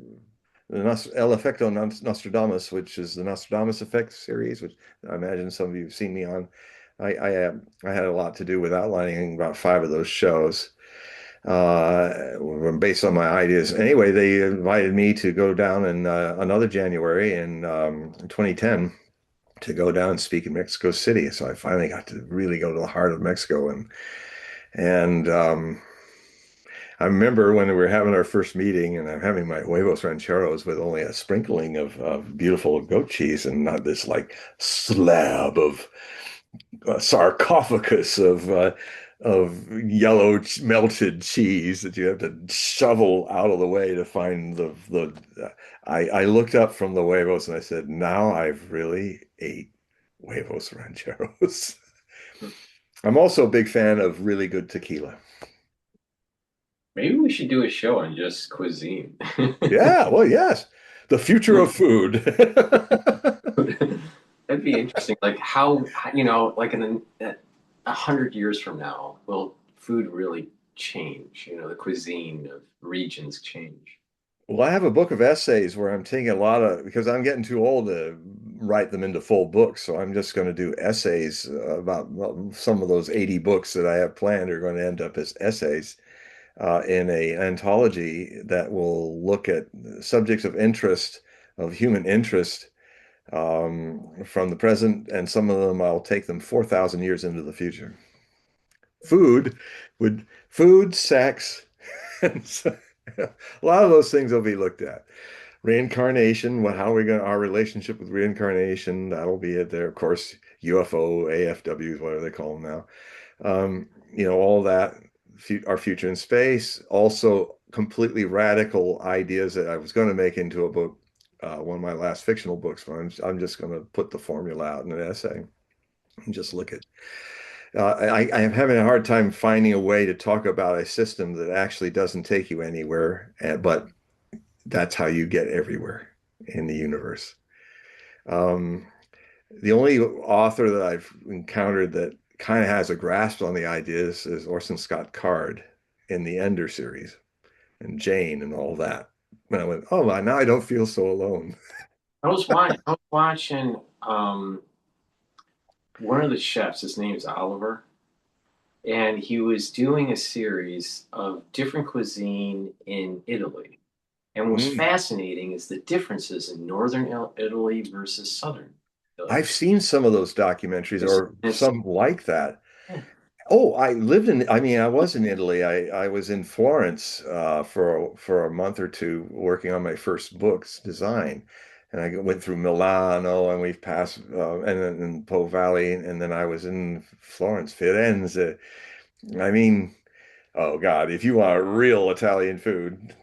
the El Efecto Nostradamus, which is the Nostradamus Effect series, which I imagine some of you have seen me on. I had a lot to do with outlining about five of those shows based on my ideas. Anyway, they invited me to go down in another January in 2010 to go down and speak in Mexico City. So I finally got to really go to the heart of Mexico and I remember when we were having our first meeting and I'm having my huevos rancheros with only a sprinkling of beautiful goat cheese and not this like slab of sarcophagus of yellow melted cheese that you have to shovel out of the way to find the I looked up from the huevos and I said, now I've really ate huevos rancheros. I'm also a big fan of really good tequila. Maybe we should do a show on just cuisine. Yeah, well, yes. The future of food. That'd be interesting. Like like in 100 years from now, will food really change? The cuisine of regions change. Well, I have a book of essays where I'm taking a lot of, because I'm getting too old to write them into full books. So I'm just going to do essays about well, some of those 80 books that I have planned are going to end up as essays in a anthology that will look at subjects of interest, of human interest from the present. And some of them I'll take them 4,000 years into the future. Food food, sex, and so, a lot of those things will be looked at. Reincarnation, how are we going our relationship with reincarnation, that'll be it there. Of course, UFO, AFWs, whatever they call them now. All that, our future in space, also completely radical ideas that I was going to make into a book, one of my last fictional books, but I'm just going to put the formula out in an essay and just look at I am having a hard time finding a way to talk about a system that actually doesn't take you anywhere, but that's how you get everywhere in the universe. Um, the only author that I've encountered that kind of has a grasp on the ideas is Orson Scott Card in the Ender series and Jane and all that. And I went, oh, now I don't feel so alone. I was watching one of the chefs. His name's Oliver, and he was doing a series of different cuisine in Italy. And what's Mm. fascinating is the differences in northern Italy versus southern Italy. I've seen some of those documentaries It's, or it's some like that. yeah. Oh, I was in Italy. I was in Florence for a month or two working on my first book's design. And I went through Milano and we've passed and then in Po Valley and then I was in Florence, Firenze. I mean, oh God, if you want real Italian food,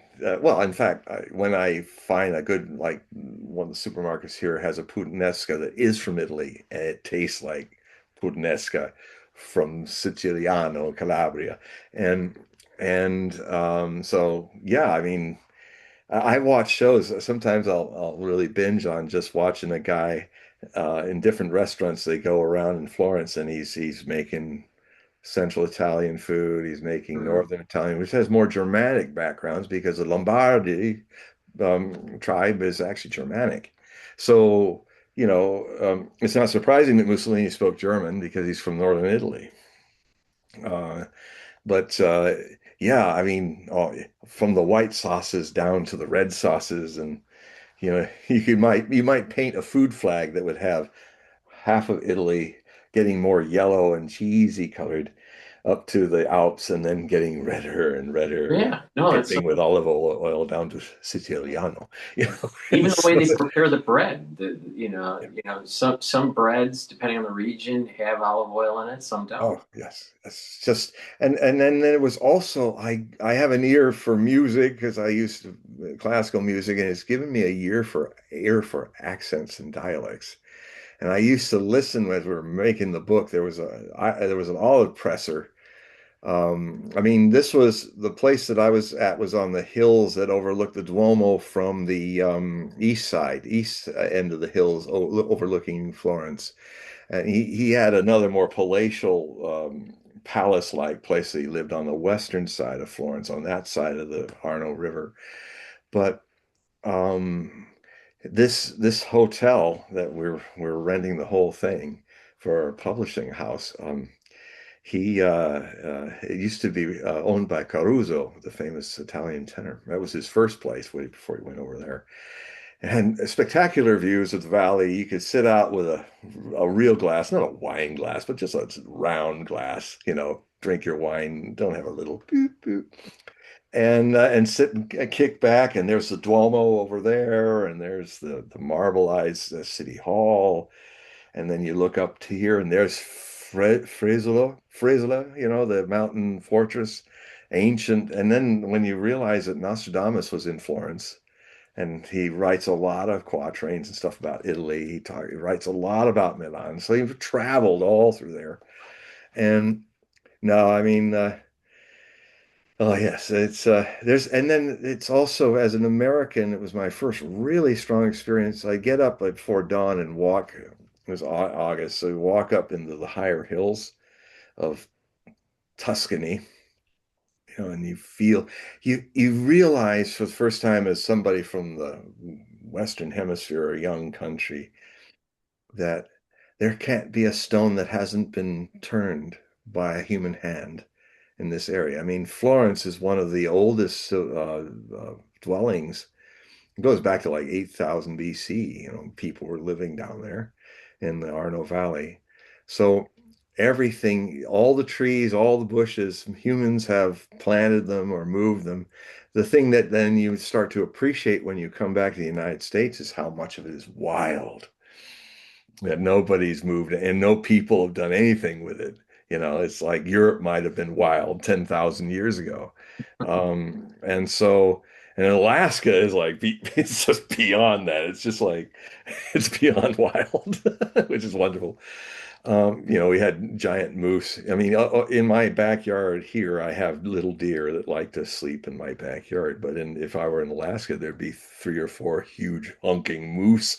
well, in fact, when I find a good, like one of the supermarkets here has a puttanesca that is from Italy, and it tastes like puttanesca from Siciliano, Calabria, and so yeah, I mean, I watch shows. Sometimes I'll really binge on just watching a guy in different restaurants. They go around in Florence, and he's making Central Italian food. He's making Mhm. Northern Italian, which has more Germanic backgrounds because the Lombardy tribe is actually Germanic. So, it's not surprising that Mussolini spoke German because he's from Northern Italy. Uh, but yeah, I mean, from the white sauces down to the red sauces, and you might paint a food flag that would have half of Italy getting more yellow and cheesy colored up to the Alps and then getting redder and redder and Yeah, no, that's so dripping with olive oil down to Siciliano, you know. even And the way so, they prepare the bread. Some breads, depending on the region, have olive oil in it, some don't. oh yes, it's just and then there was also I have an ear for music because I used to classical music and it's given me a ear for accents and dialects. And I used to listen as we were making the book. There was an olive presser. I mean, this was the place that I was at was on the hills that overlooked the Duomo from the east side, east end of the hills overlooking Florence. And he had another more palatial palace-like place that he lived on the western side of Florence, on that side of the Arno River. But um, this hotel that we're renting the whole thing for our publishing house. It used to be owned by Caruso, the famous Italian tenor. That was his first place before he went over there. And spectacular views of the valley. You could sit out with a real glass, not a wine glass, but just a round glass, drink your wine, don't have a little boop, boop, and sit and kick back. And there's the Duomo over there, and there's the marbleized city hall. And then you look up to here, and there's Frisola, the mountain fortress, ancient. And then when you realize that Nostradamus was in Florence, and he writes a lot of quatrains and stuff about Italy. He writes a lot about Milan, so he traveled all through there. And no, I mean, oh yes, it's there's, and then it's also as an American, it was my first really strong experience. I get up like before dawn and walk. It was August, so we walk up into the higher hills of Tuscany, and you realize for the first time as somebody from the Western Hemisphere, a young country, that there can't be a stone that hasn't been turned by a human hand in this area. I mean, Florence is one of the oldest dwellings. It goes back to like 8,000 BC. People were living down there in the Arno Valley. So everything, all the trees, all the bushes, humans have planted them or moved them. The thing that then you start to appreciate when you come back to the United States is how much of it is wild, that nobody's moved and no people have done anything with it. It's like Europe might have been wild 10,000 years ago. And so, and Alaska is like, it's just beyond that. It's just like, it's beyond wild, which is wonderful. We had giant moose. I mean, in my backyard here, I have little deer that like to sleep in my backyard. But if I were in Alaska, there'd be 3 or 4 huge honking moose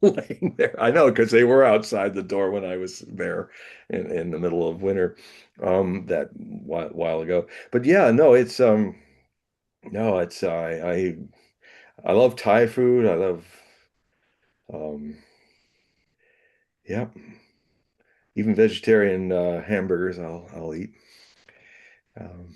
laying there. I know because they were outside the door when I was there in the middle of winter, that while ago. But yeah, no, it's no, it's I love Thai food. I love um, yeah, even vegetarian hamburgers. I'll eat. Um,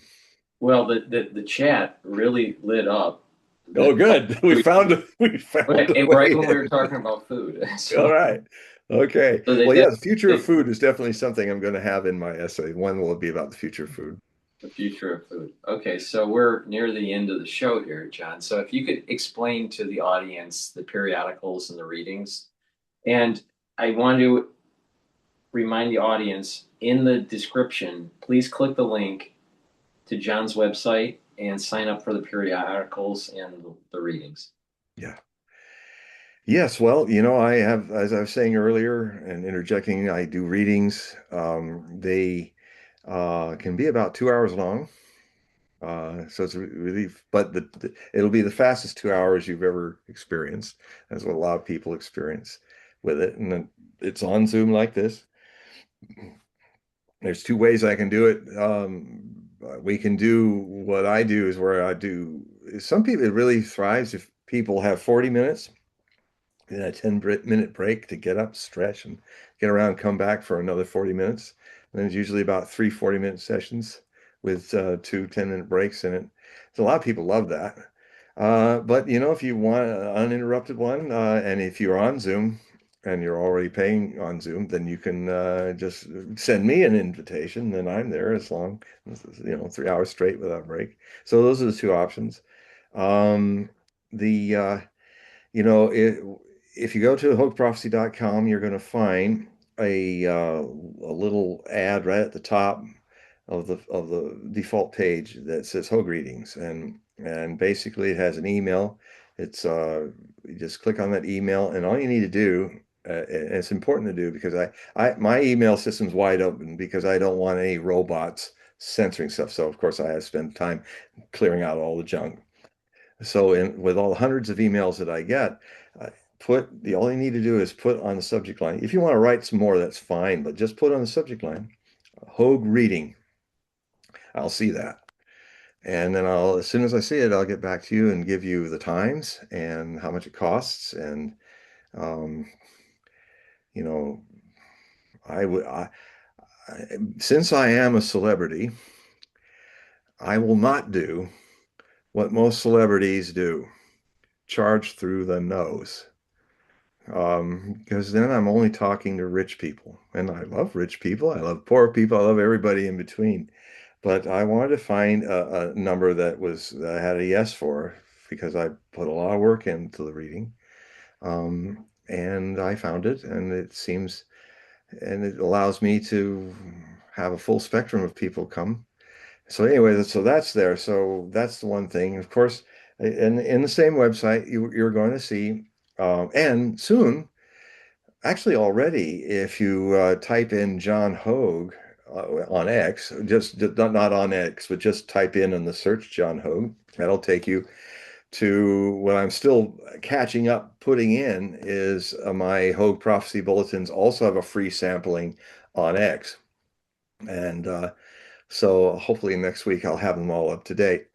Well, the chat really lit up the oh, good. We we, found we found a and way right when we were in. talking about food. All So, right. Okay. so they Well, did yeah, the future of they, food is definitely something I'm going to have in my essay. One will be about the future of food. the future of food. Okay, so we're near the end of the show here, John. So if you could explain to the audience the periodicals and the readings, and I want to remind the audience in the description, please click the link to John's website and sign up for the periodicals and the readings. Yeah. Yes, well, I have, as I was saying earlier and interjecting, I do readings. They can be about 2 hours long. So it's really, but it'll be the fastest 2 hours you've ever experienced. That's what a lot of people experience with it. And then it's on Zoom like this. There's 2 ways I can do it. We can do what I do is where I do, some people, it really thrives if people have 40 minutes and a 10-minute break to get up, stretch, and get around, come back for another 40 minutes. And then it's usually about 3 40-minute sessions with 2 10-minute breaks in it. So a lot of people love that. But if you want an uninterrupted one, and if you're on Zoom, and you're already paying on Zoom, then you can just send me an invitation, and I'm there as long, 3 hours straight without a break. So those are the two options. Um, the you know, if you go to hoagprophecy.com, you're going to find a little ad right at the top of the default page that says Hogue Readings, and basically it has an email. It's you just click on that email, and all you need to do, and it's important to do because I my email system's wide open because I don't want any robots censoring stuff. So of course I have to spend time clearing out all the junk. So with all the hundreds of emails that I get, all you need to do is put on the subject line. If you want to write some more, that's fine, but just put on the subject line, Hogue Reading. I'll see that. And then as soon as I see it, I'll get back to you and give you the times and how much it costs. And, um, you know, I would, since I am a celebrity, I will not do what most celebrities do, charge through the nose. Because then I'm only talking to rich people, and I love rich people. I love poor people. I love everybody in between. But I wanted to find a number that I had a yes for because I put a lot of work into the reading. And I found it, and it allows me to have a full spectrum of people come. So anyway, so that's there. So that's the one thing. Of course, in the same website, you're going to see, and soon. Actually, already, if you type in John Hogue on X, just not on X, but just type in the search John Hogue, that'll take you to what I'm still catching up putting in is my Hogue Prophecy Bulletins also have a free sampling on X. And so hopefully next week I'll have them all up to date.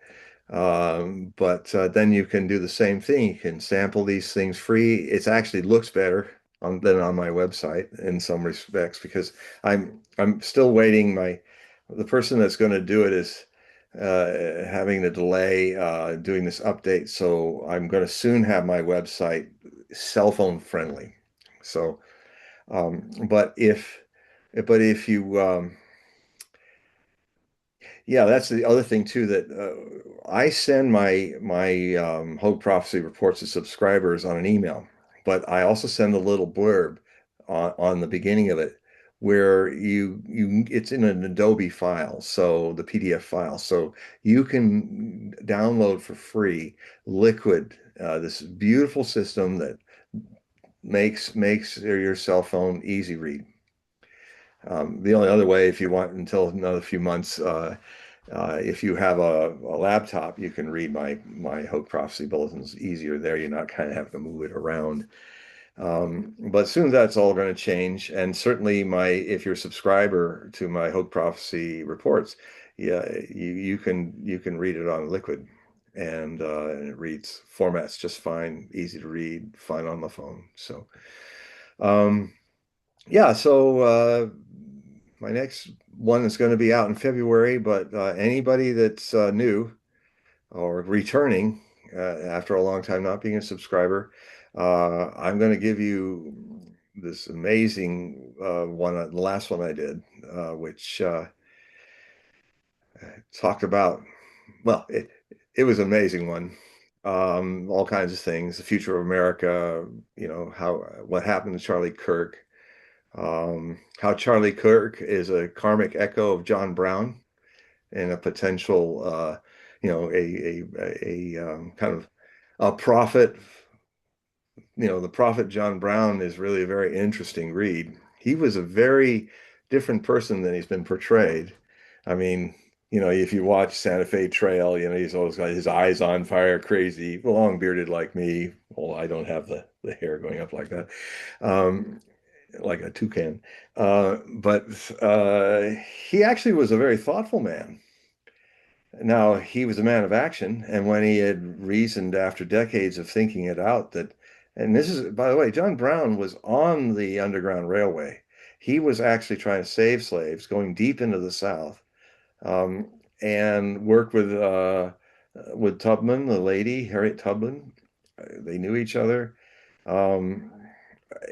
But then you can do the same thing. You can sample these things free. It actually looks better than on my website in some respects because I'm still waiting. The person that's going to do it is having a delay doing this update. So I'm going to soon have my website cell phone friendly. So, um, but if if you yeah, that's the other thing too that I send my Hope Prophecy reports to subscribers on an email, but I also send a little blurb on the beginning of it where you it's in an Adobe file, so the PDF file, so you can download for free Liquid, this beautiful system that makes your cell phone easy read. The only other way, if you want until another few months, if you have a laptop, you can read my Hope Prophecy Bulletins easier there. You're not kind of having to move it around. But soon that's all going to change. And certainly if you're a subscriber to my Hope Prophecy reports, yeah, you can read it on Liquid. And it reads formats just fine, easy to read, fine on the phone. So um, yeah, so my next one is going to be out in February, but anybody that's new or returning after a long time not being a subscriber, I'm going to give you this amazing one, the last one I did, which talked about, well, it was an amazing one. All kinds of things, the future of America, what happened to Charlie Kirk, how Charlie Kirk is a karmic echo of John Brown and a potential, kind of a prophet. The prophet John Brown is really a very interesting read. He was a very different person than he's been portrayed. I mean, if you watch Santa Fe Trail, he's always got his eyes on fire, crazy, long bearded like me. Well, I don't have the hair going up like that. Um, like a toucan. But he actually was a very thoughtful man. Now, he was a man of action, and when he had reasoned after decades of thinking it out and this is, by the way, John Brown was on the Underground Railway. He was actually trying to save slaves, going deep into the South, um, and worked with Tubman, the lady, Harriet Tubman. They knew each other. Um,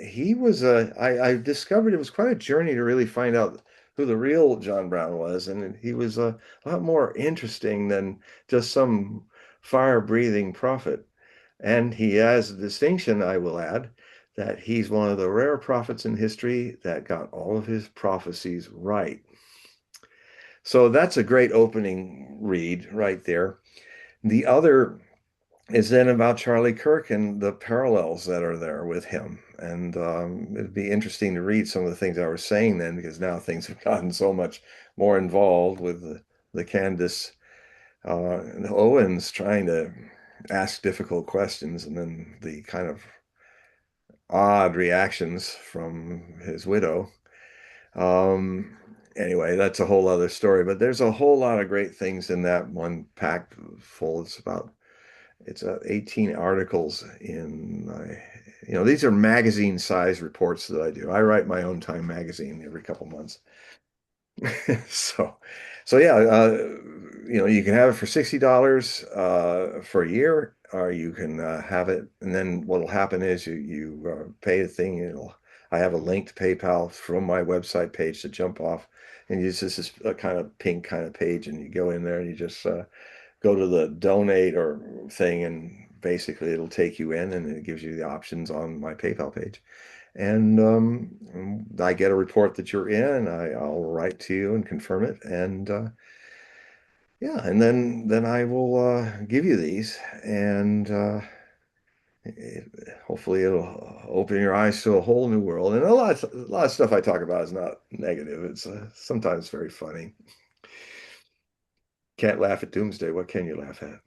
he was I discovered it was quite a journey to really find out who the real John Brown was, and he was a lot more interesting than just some fire-breathing prophet. And he has a distinction, I will add, that he's one of the rare prophets in history that got all of his prophecies right. So that's a great opening read right there. The other is then about Charlie Kirk and the parallels that are there with him. And it'd be interesting to read some of the things I was saying then, because now things have gotten so much more involved with the Candace Owens trying to ask difficult questions, and then the kind of odd reactions from his widow. Um, anyway, that's a whole other story, but there's a whole lot of great things in that one packed full. It's 18 articles in, these are magazine size reports that I do. I write my own Time magazine every couple months. So, so yeah, you can have it for $60 for a year, or you can have it, and then what'll happen is you pay the thing. I have a link to PayPal from my website page to jump off, and this is a kind of pink kind of page, and you go in there and you just go to the donate or thing, and basically it'll take you in, and it gives you the options on my PayPal page. And I get a report that you're in. I'll write to you and confirm it, and yeah, and then I will give you these, and hopefully it'll open your eyes to a whole new world. And a lot of stuff I talk about is not negative. It's sometimes very funny. Can't laugh at doomsday. What can you laugh at?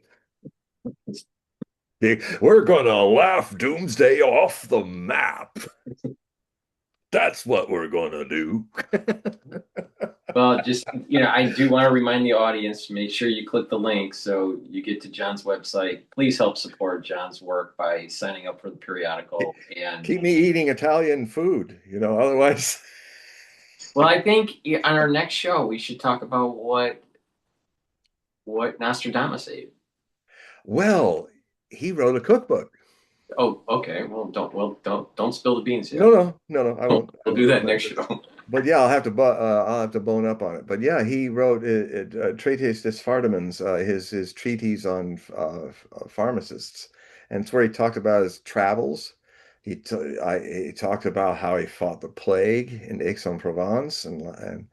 We're gonna laugh doomsday off the map. That's what we're gonna do. Well, just, I do want to remind the audience to make sure you click the link so you get to John's website. Please help support John's work by signing up for the periodical. And Keep me eating Italian food, otherwise. well, I think on our next show we should talk about what Nostradamus ate. Well, he wrote a cookbook. Oh, okay. Well, don't spill the beans No, yet. no, no, no, I won't. I We'll won't do do that that. next show. But yeah, I'll have to bone up on it. But yeah, he wrote Traites des Fardamans, his treatise on pharmacists, and it's where he talked about his travels. He talked about how he fought the plague in Aix-en-Provence, and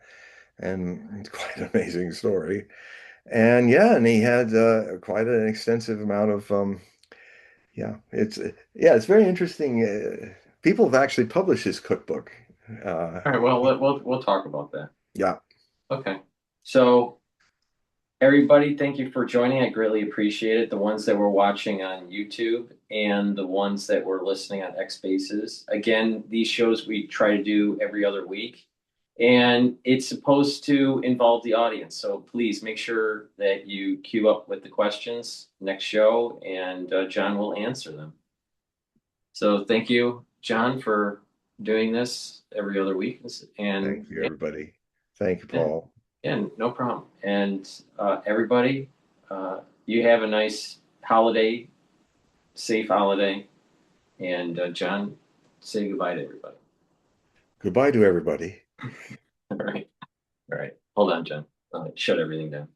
it's quite an amazing story. And yeah, and he had quite an extensive amount of it's very interesting. People have actually published his cookbook. Uh, All right. Well, we'll talk about that. yeah, Okay. So everybody, thank you for joining. I greatly appreciate it. The ones that were watching on YouTube and the ones that were listening on X Spaces. Again, these shows we try to do every other week, and it's supposed to involve the audience. So please make sure that you queue up with the questions next show, and John will answer them. So thank you, John, for doing this every other week. And thank you, everybody. Thank you, yeah, Paul. yeah, no problem. And everybody, you have a nice holiday, safe holiday. And John, say goodbye to everybody. Goodbye to everybody. All right. All right. Hold on, John. Shut everything down.